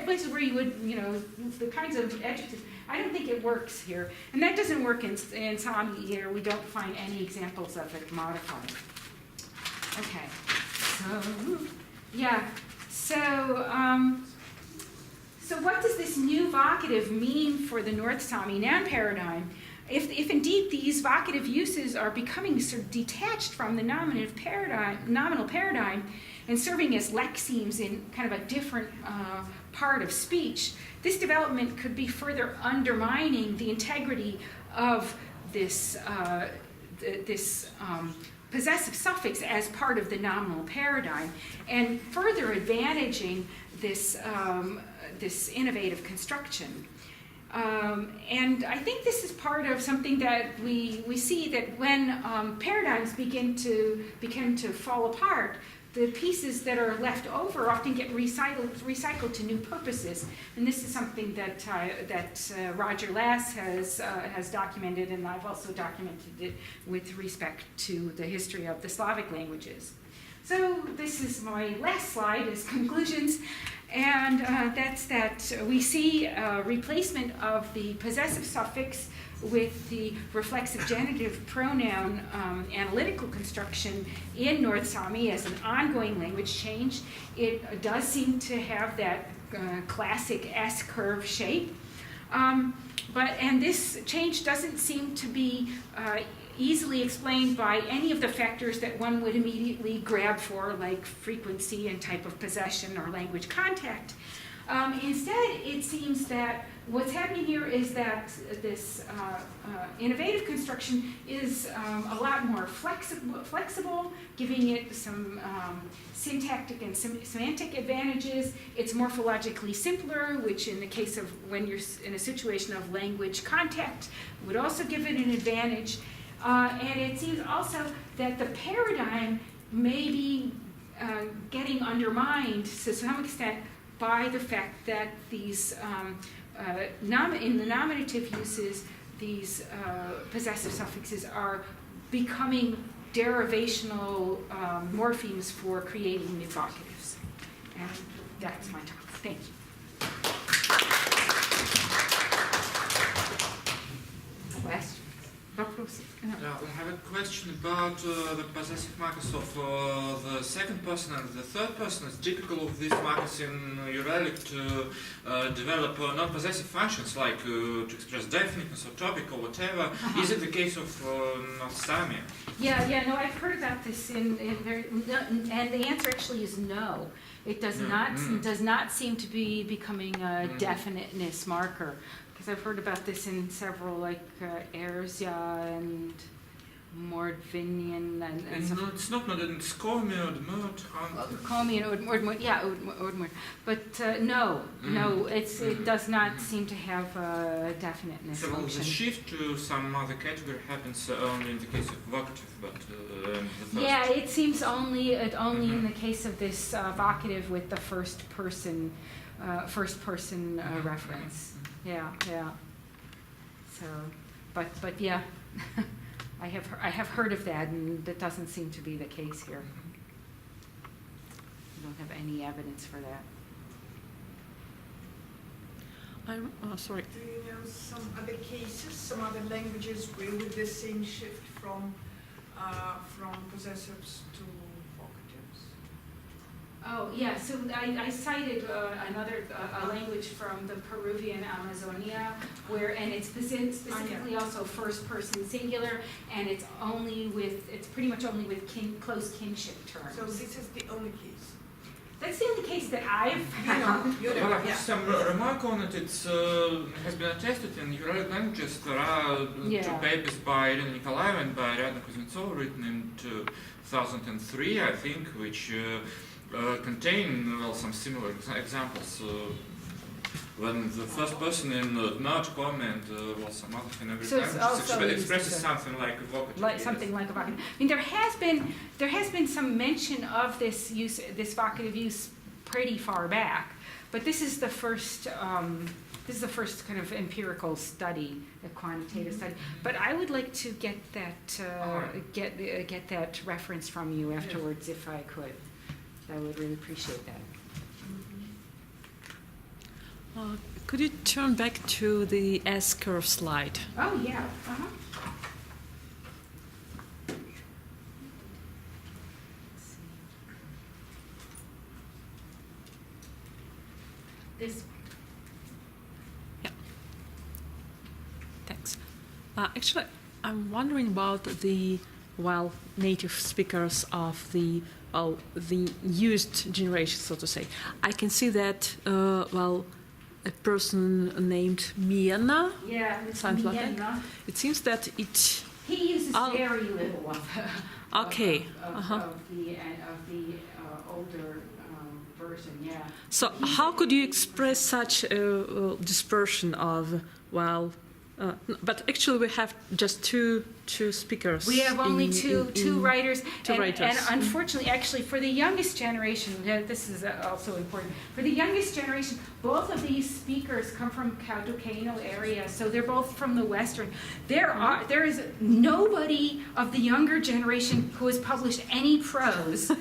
places where you would, the kinds of adjectives, I don't think it works here. And that doesn't work in Saami either. We don't find any examples of it modified. Okay. So, yeah. So what does this new vocative mean for the North Saami noun paradigm? If indeed these vocative uses are becoming sort of detached from the nominal paradigm and serving as lexemes in kind of a different part of speech, this development could be further undermining the integrity of this possessive suffix as part of the nominal paradigm, and further advantaging this innovative construction. And I think this is part of something that we see that when paradigms begin to fall apart, the pieces that are left over often get recycled to new purposes. And this is something that Roger Lass has documented, and I've also documented it with respect to the history of the Slavic languages. So this is my last slide as conclusions. And that's that we see a replacement of the possessive suffix with the reflexive genitive pronoun analytical construction in North Saami as an ongoing language change. It does seem to have that classic S-curve shape. And this change doesn't seem to be easily explained by any of the factors that one would immediately grab for, like frequency and type of possession or language contact. Instead, it seems that what's happening here is that this innovative construction is a lot more flexible, giving it some syntactic and semantic advantages. It's morphologically simpler, which in the case of when you're in a situation of language contact would also give it an advantage. And it seems also that the paradigm may be getting undermined to some extent by the fact that these, in the nominative uses, these possessive suffixes are becoming derivational morphemes for creating new vocatives. And that's my talk. Thank you. Question? Yeah, I have a question about the possessive markers of the second person and the third person. It's typical of these markers in Analytic to develop non-possessive functions like to express definiteness or topic or whatever. Is it the case of North Saami? No, I've heard about this and the answer actually is no. It does not seem to be becoming a definiteness marker. Because I've heard about this in several, like Erzya and Mordvinian and so forth. It's not it's Komi or Mord. Komi and Ordmord. But no, it does not seem to have a definiteness function. So the shift to some other category happens only in the case of vocative, but it seems only in the case of this vocative with the first person reference. Yeah. So, but yeah, I have heard of that, and that doesn't seem to be the case here. I don't have any evidence for that. I'm sorry. Do you know some other cases, some other languages where with the same shift from possessives to vocatives? Oh, yeah, so I cited another language from the Peruvian Amazonia, and it's specifically also first person singular, and it's pretty much only with close kinship terms. So this is the only case. That's the only case that I've found. Well, I have some remark on it. It's has been attested in Uralic languages. There are two papers by Irina Nikolaeva and by Ariadna Kuznetsova written in 2003, I think, which contain some similar examples. When the first person in merge comment some other thing every So time expresses something like evocative. Something like evocative. I mean, there has been some mention of this vocative use pretty far back, but this is the first kind of empirical study, a quantitative study. But I would like to get that reference from you afterwards if I could. I would really appreciate that. Could you turn back to the S-curve slide? Oh, yeah. Uh-huh. This. Yeah. Thanks. Actually, I'm wondering about the native speakers of the used generation, so to say. I can see that a person named Miena. Yeah, it's sounds like Miena. that. It seems that it. He uses very little of okay. of the older version. Yeah. So how could you express such a dispersion of but actually we have just two speakers. We have only two writers. And unfortunately, actually, for the youngest generation, this is also important. For the youngest generation, both of these speakers come from Caucasian area, so they're both from the Western. There is nobody of the younger generation who has published any prose.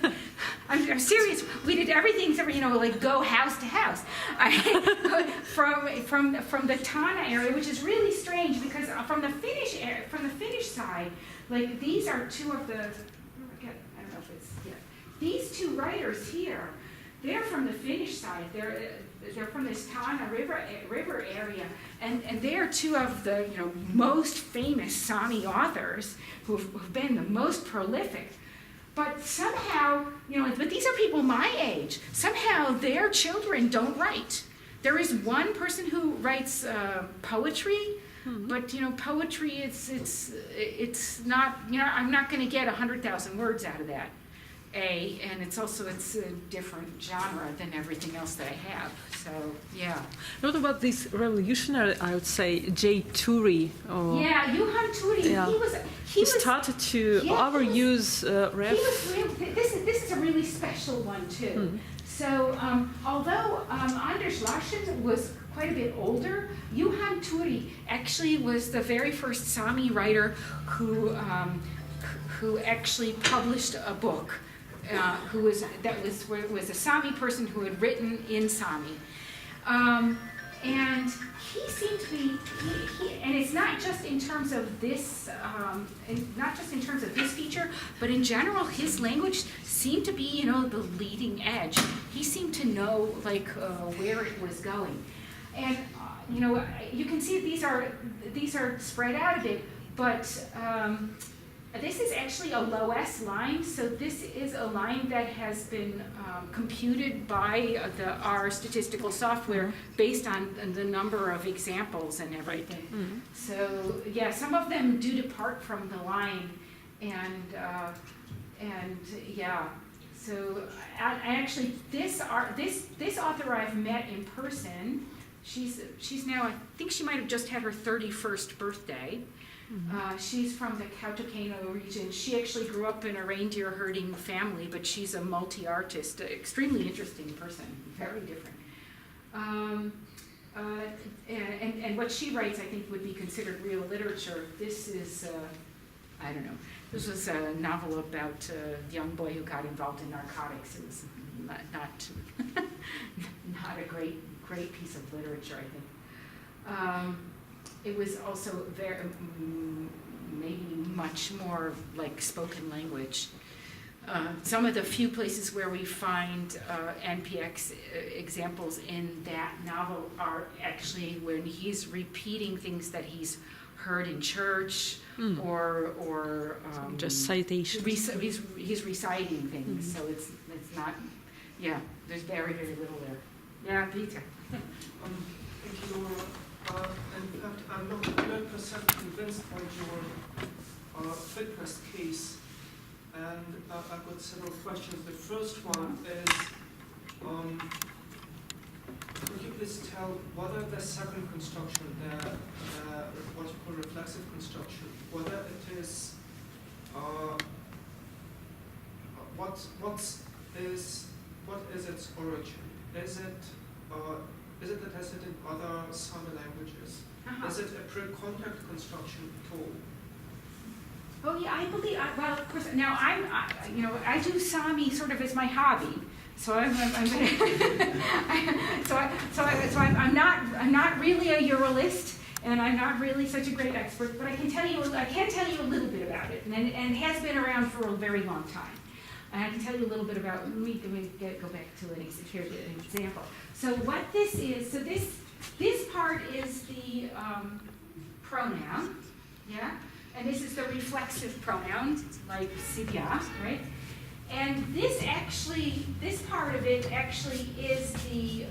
I'm serious. We did everything except like go house to house. From the Tana area, which is really strange because from the Finnish side, like these are two of the. I don't know if it's these two writers here. They're from the Finnish side. They're from this Tana river area, and they are two of the most famous Saami authors who've been the most prolific. But somehow, but these are people my age. Somehow their children don't write. There is one person who writes poetry, but poetry it's not. I'm not going to get 100,000 words out of that. And it's a different genre than everything else that I have. So yeah. What about this revolutionary? I would say J. Turi. Yeah, Johan Turi. Yeah. He started to overuse ref. This is a really special one too. So although Anders Larsen was quite a bit older, Johan Turi actually was the very first Saami writer who actually published a book. Who was a Saami person who had written in Saami, and he seemed to be. And it's not just in terms of this, feature, but in general, his language seemed to be, the leading edge. He seemed to know where it was going, and you can see these are spread out a bit, but. This is actually a low S line, so this is a line that has been computed by our statistical software based on the number of examples and everything. Right. Mm-hmm. So yeah, some of them do depart from the line, and yeah. So actually, this author I've met in person. She's now, I think she might have just had her 31st birthday. Mm-hmm. She's from the Kautokeino region. She actually grew up in a reindeer herding family, but she's a multi-artist, extremely interesting person, very different. And what she writes, I think, would be considered real literature. This is, I don't know, this was a novel about a young boy who got involved in narcotics. It was not a great piece of literature, I think. It was also maybe much more like spoken language. some of the few places where we find NPX examples in that novel are actually when he's repeating things that he's heard in church or just citations. He's reciting things, so it's not. Yeah, there's very little there. Yeah, Peter. Thank you, Laura. In fact, I'm not 100% convinced by your fitness case. And I've got several questions. The first one is, could you please tell whether the second construction, what you call reflexive construction, whether it is, what is its origin? Is it attested in other Saami languages? Is it a pre-contact construction at all? Oh yeah, I believe. Well, of course. Now I do Saami sort of as my hobby, so I'm not really a Uralist, and I'm not really such a great expert. But I can tell you a little bit about it, and it has been around for a very long time. And I can tell you a little bit about. Let me go back to an example. So what this is. So this part is the pronoun. Yeah. And this is the reflexive pronoun, like sibya, right? And this part of it actually is the,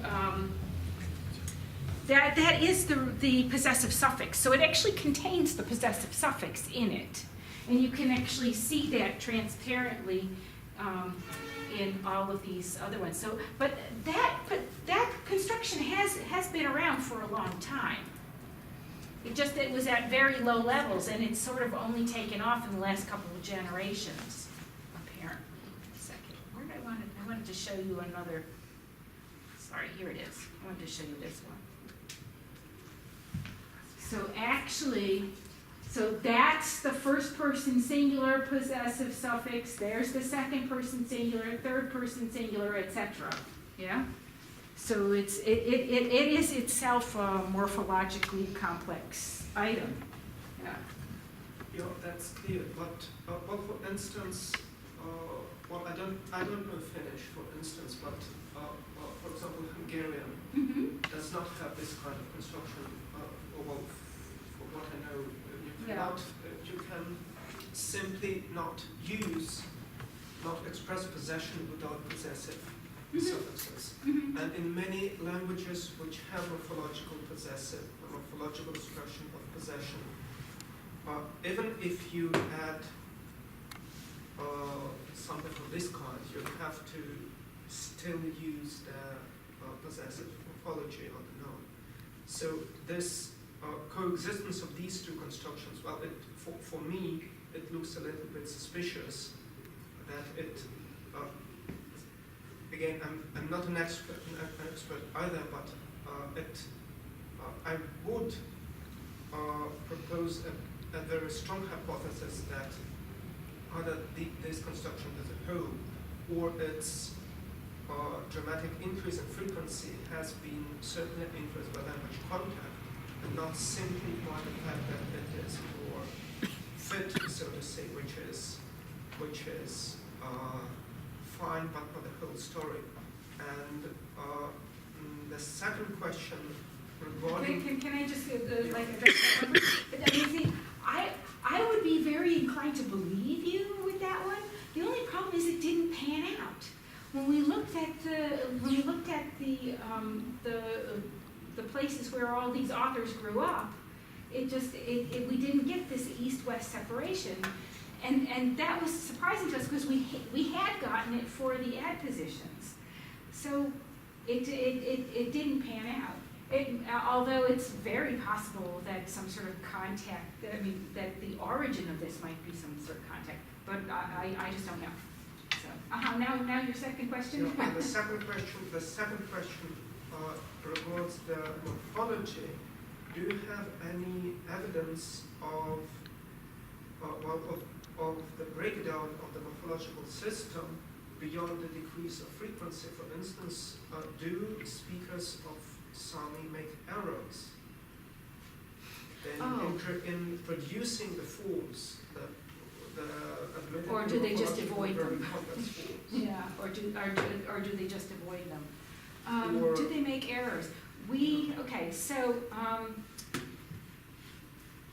that is the possessive suffix. So it actually contains the possessive suffix in it. And you can actually see that transparently in all of these other ones. So, but that construction has been around for a long time. It was at very low levels, and it's sort of only taken off in the last couple of generations, apparently. A second. Where did I wanted to show you another. Sorry, here it is. I wanted to show you this one. So actually, that's the first person singular possessive suffix. There's the second person singular, third person singular, etc. Yeah? So it is itself a morphologically complex item. Yeah. Yeah, that's clear. But for instance, I don't know Finnish, for instance, but for example, Hungarian does not have this kind of construction. Well, for what I know, you can simply not express possession without possessive suffixes. And in many languages which have morphological expression of possession, even if you add something of this kind, you have to still use the possessive morphology of the noun. So this coexistence of these two constructions, well, for me, it looks a little bit suspicious that it. Again, I'm not an expert either, but I would propose a very strong hypothesis that either this construction as a whole or its dramatic increase in frequency has been certainly influenced by language contact, and not simply by the fact that it is more fit, so to say, which is fine, but for the whole story. And the second question regarding... Can I just address that one? I would be very inclined to believe you with that one. The only problem is it didn't pan out. When we looked at the places where all these authors grew up, we didn't get this east-west separation. And that was surprising to us because we had gotten it for the adpositions. So it didn't pan out. Although it's very possible that some sort of contact, that the origin of this might be some sort of contact, but I just don't know. So now your second question. Yeah, the second question regards the morphology. Do you have any evidence of the breakdown of the morphological system beyond the decrease of frequency? For instance, do speakers of Saami make errors in producing the forms, the ability Or to do they just morphologically avoid very them? complex forms. Yeah, or do they just avoid them? Or- Do they make errors? Okay, so,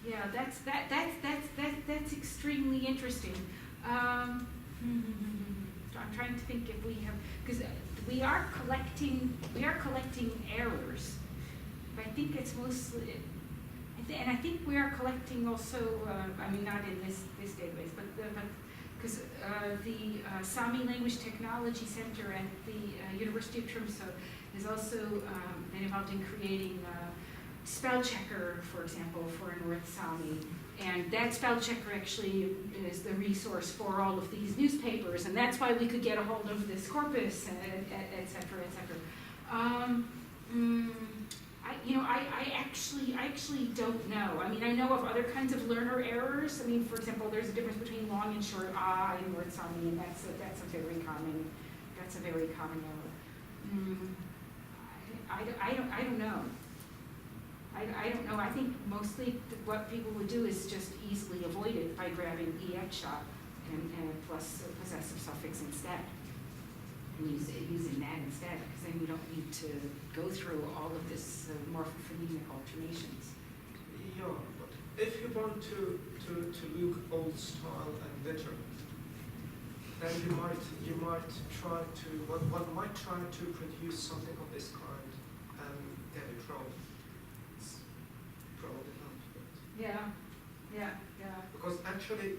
yeah, that's extremely interesting. I'm trying to think if we have, because we are collecting errors. But I think it's mostly, and I think we are collecting also, I mean, not in this database, but because the Saami Language Technology Center at the University of Tromsø is also been involved in creating spell checker, for example, for North Saami. And that spell checker actually is the resource for all of these newspapers, and that's why we could get a hold of this corpus, et cetera, et cetera. I actually don't know. I mean, I know of other kinds of learner errors. I mean, for example, there's a difference between long and short ah in North Saami, and that's a very common error. I don't know. I don't know. I think mostly what people would do is just easily avoid it by grabbing EHA and plus a possessive suffix instead. And using that instead, because then you don't need to go through all of this morphophonemic alternations. Yeah, but if you want to look old style and literal, then you might try to one might try to produce something of this kind and get it wrong. It's probably not, but Yeah. because actually,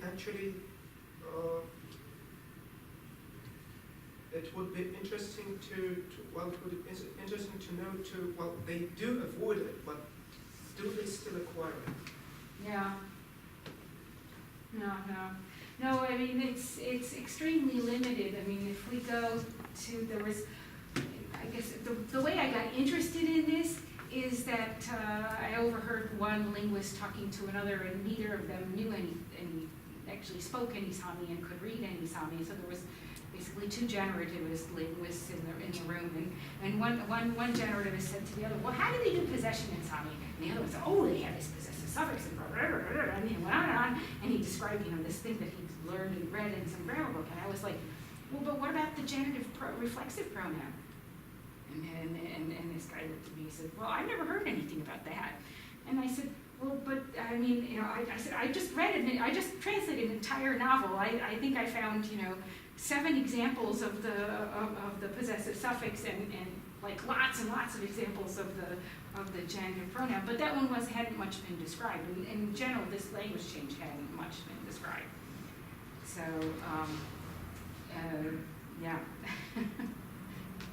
it would be interesting interesting to know well, they do avoid it, but do they still acquire it? Yeah. No, I mean, it's extremely limited. I mean, if we go to, I guess, the way I got interested in this is that I overheard one linguist talking to another, and neither of them knew any actually spoke any Saami and could read any Saami. So there was basically two generativist linguists in the room, and one generativist said to the other, well, how do they do possession in Saami? And the other one said, oh, they have this possessive suffix, and blah, blah, blah, blah, and he went on and on, and he described, this thing that he'd learned and read in some grammar book, and I was like, well, but what about the genitive reflexive pronoun? And this guy looked at me and said, well, I've never heard anything about that. And I said, well, but I mean, I said, I just read it, I just translated an entire novel. I think I found, 7 examples of the possessive suffix and like lots and lots of examples of the genitive pronoun. But that one hadn't much been described. In general, this language change hadn't much been described. So, yeah.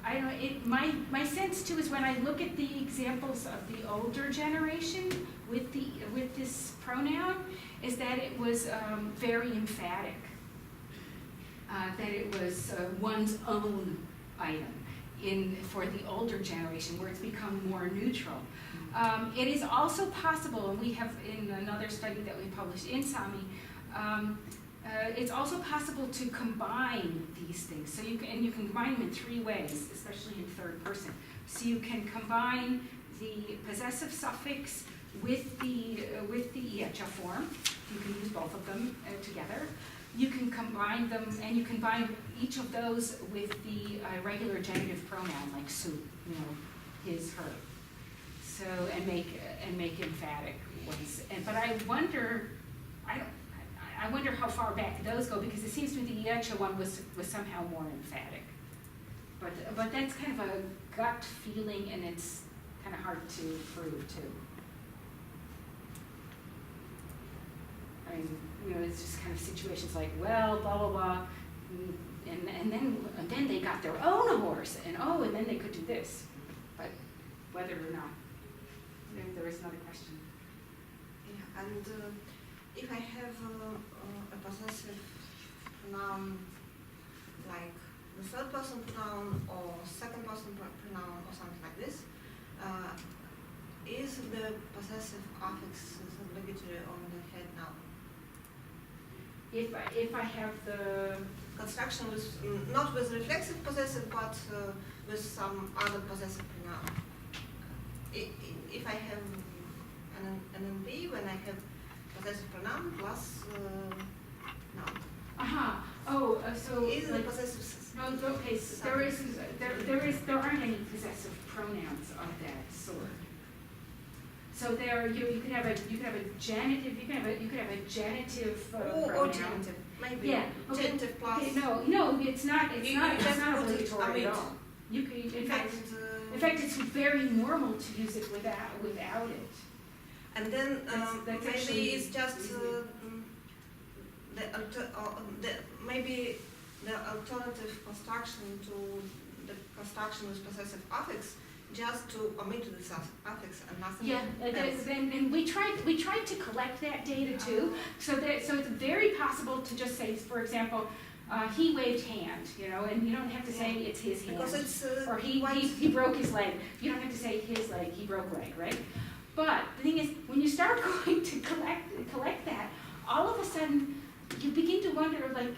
I don't know, my sense too is when I look at the examples of the older generation with this pronoun, is that it was very emphatic. That it was one's own item for the older generation, where it's become more neutral. It is also possible, and we have in another study that we published in Saami, it's also possible to combine these things. So you can combine them in 3 ways, especially in third person. So you can combine the possessive suffix with the EHA form. You can use both of them together. You can combine them, and you combine each of those with the regular genitive pronoun, like su, his, her. So and make emphatic ones. But I wonder how far back those go, because it seems to me the EHA one was somehow more emphatic. But that's kind of a gut feeling, and it's kind of hard to prove too. I mean, it's just kind of situations like, well, blah blah blah, and then they got their own horse, and then they could do this. But whether or not, there is another question. Yeah, and if I have a possessive pronoun, like the third person pronoun or second person pronoun or something like this, is the possessive affix obligatory on the head now? If I have the Construction with, not with reflexive possessive, but with some other possessive pronoun. If I have an NB, when I have possessive pronoun plus noun. So Is the like, possessive no, okay, so there aren't any possessive pronouns of that sort. So you could have a genitive, you could have a genitive or pronoun. genitive, maybe. Yeah, okay. Genitive plus. Okay, no, it's not You it's not put it obligatory amid. at all. You could, in fact, And, it's very normal to use it without it. and then That's maybe actually it's just easier. maybe the alternative construction to the construction with possessive affix, just to omit the affix and nothing Yeah, else. and we tried to collect that data too. So it's very possible to just say, for example, he waved hand, and you don't have to say it's his hand. Because it's Or quite he broke his leg. You don't have to say his leg, he broke leg, right? But the thing is, when you start going to collect that, all of a sudden you begin to wonder, like,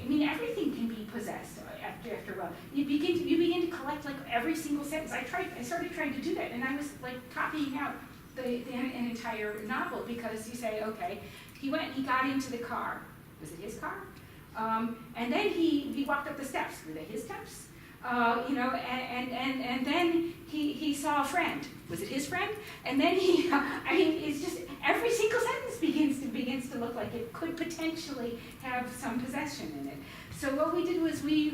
I mean, everything can be possessed after a while. You begin to collect like every single sentence. I started trying to do that, and I was like copying out an entire novel, because you say, okay, he got into the car. Was it his car? And then he walked up the steps. Were they his steps? And then he saw a friend. Was it his friend? And then it's just every single sentence begins to look like it could potentially have some possession in it. So what we did was we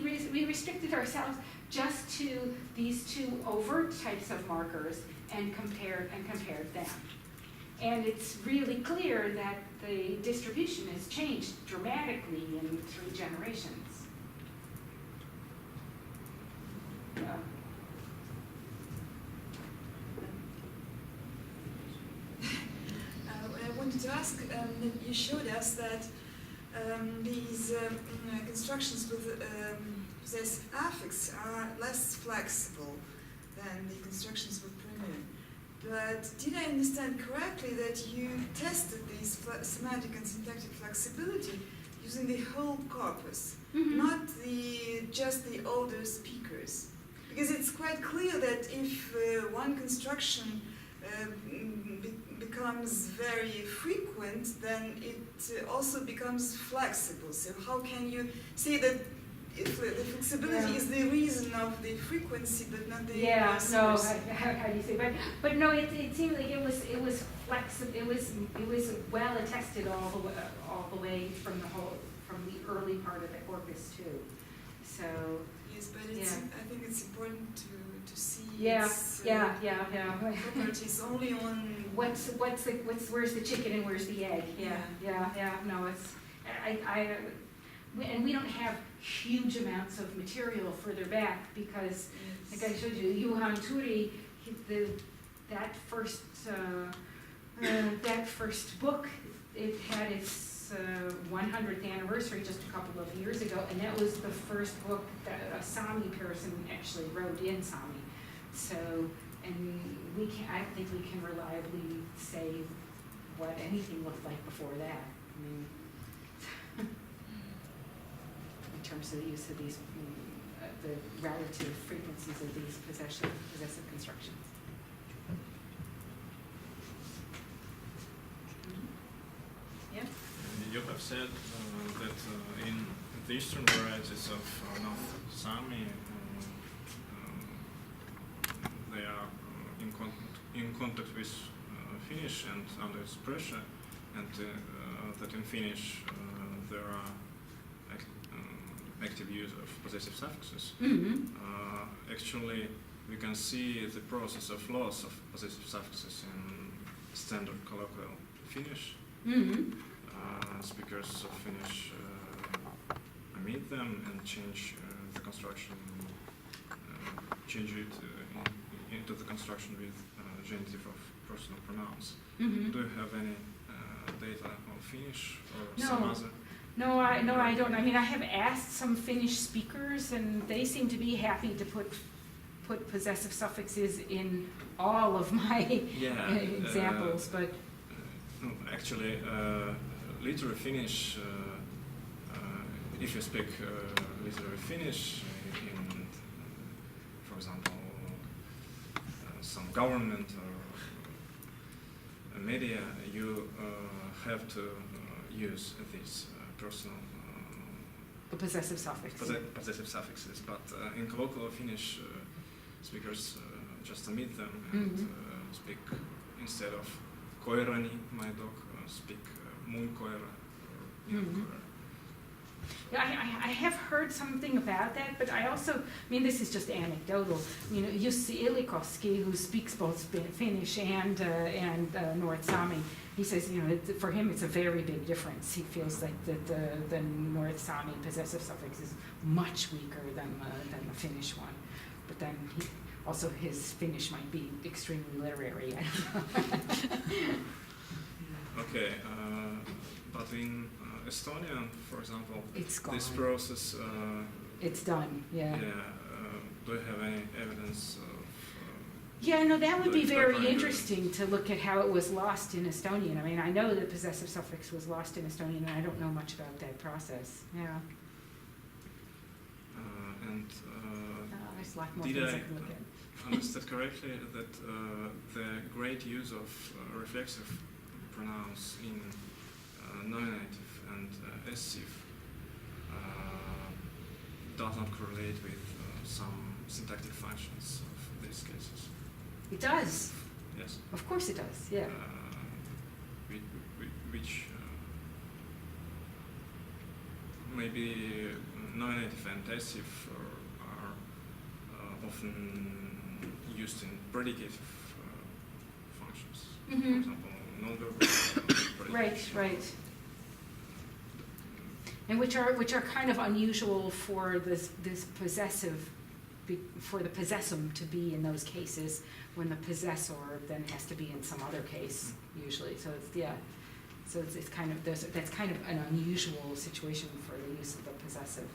restricted ourselves just to these two overt types of markers and compared them. And it's really clear that the distribution has changed dramatically in 3 generations. I wanted to ask, you showed us that these constructions with possessive affix are less flexible than the constructions with pronoun. But did I understand correctly that you tested these semantic and syntactic flexibility using the whole corpus, not just the older speakers? Because it's quite clear that if one construction becomes very frequent, then it also becomes flexible. So how can you say that if the flexibility is the reason of the frequency, but not the source? How do you say? But no, it seemed like it was flexible. It was well attested all the way from the early part of the corpus too. So Yes, but I think it's important to see its properties only on where's the chicken and where's the egg? No, and we don't have huge amounts of material further back, because, like I showed you, Johan Turi, that first book, it had its 100th anniversary just a couple of years ago, and that was the first book that a Saami person actually wrote in Saami. So, and I don't think we can reliably say what anything looked like before that. I mean, in terms of the use of these, the relative frequencies of these possessive constructions. Yeah. You have said that in the eastern varieties of North Saami, they are in contact with Finnish and under its pressure, and that in Finnish there are active use of possessive suffixes. Actually, we can see the process of loss of possessive suffixes in standard colloquial Finnish. Speakers of Finnish omit them and change the construction, change it into the construction with genitive of personal pronouns. Do you have any data on Finnish or some other? No, I don't. I mean, I have asked some Finnish speakers, and they seem to be happy to put possessive suffixes in all of my examples, but no, actually, literary Finnish. If you speak literary Finnish in, for example, some government or media, you have to use these personal The possessive suffix. possessive suffixes, but in colloquial Finnish, speakers just omit them and speak, instead of koirani, my dog, speak mun koira or minun koira. Yeah, I have heard something about that, but I also, I mean, this is just anecdotal. You know, Jussi Ilikoski, who speaks both Finnish and North Saami, he says, you know, for him it's a very big difference. He feels like the North Saami possessive suffix is much weaker than the Finnish one. But then also his Finnish might be extremely literary. I don't know. Okay, but in Estonian, for example, It's gone. this process. It's done. Yeah. Do you have any evidence of? Yeah, no, that would be It's very definitely interesting to look at how it was lost in Estonian. I mean, I know that possessive suffix was lost in Estonian, and I don't know much about that process. Yeah. And There's a lot more did things I I can look at. understand correctly that the great use of reflexive pronouns in nominative and essive does not correlate with some syntactic functions of these cases? It does. Yes. Of course it does, yeah. Which maybe nominative and essive are often used in predicative functions. For example, non-verbal predicates. Right. And which are kind of unusual for this possessive, for the possessum to be in those cases when the possessor then has to be in some other case usually. So it's kind of that's kind of an unusual situation for the use of the possessive.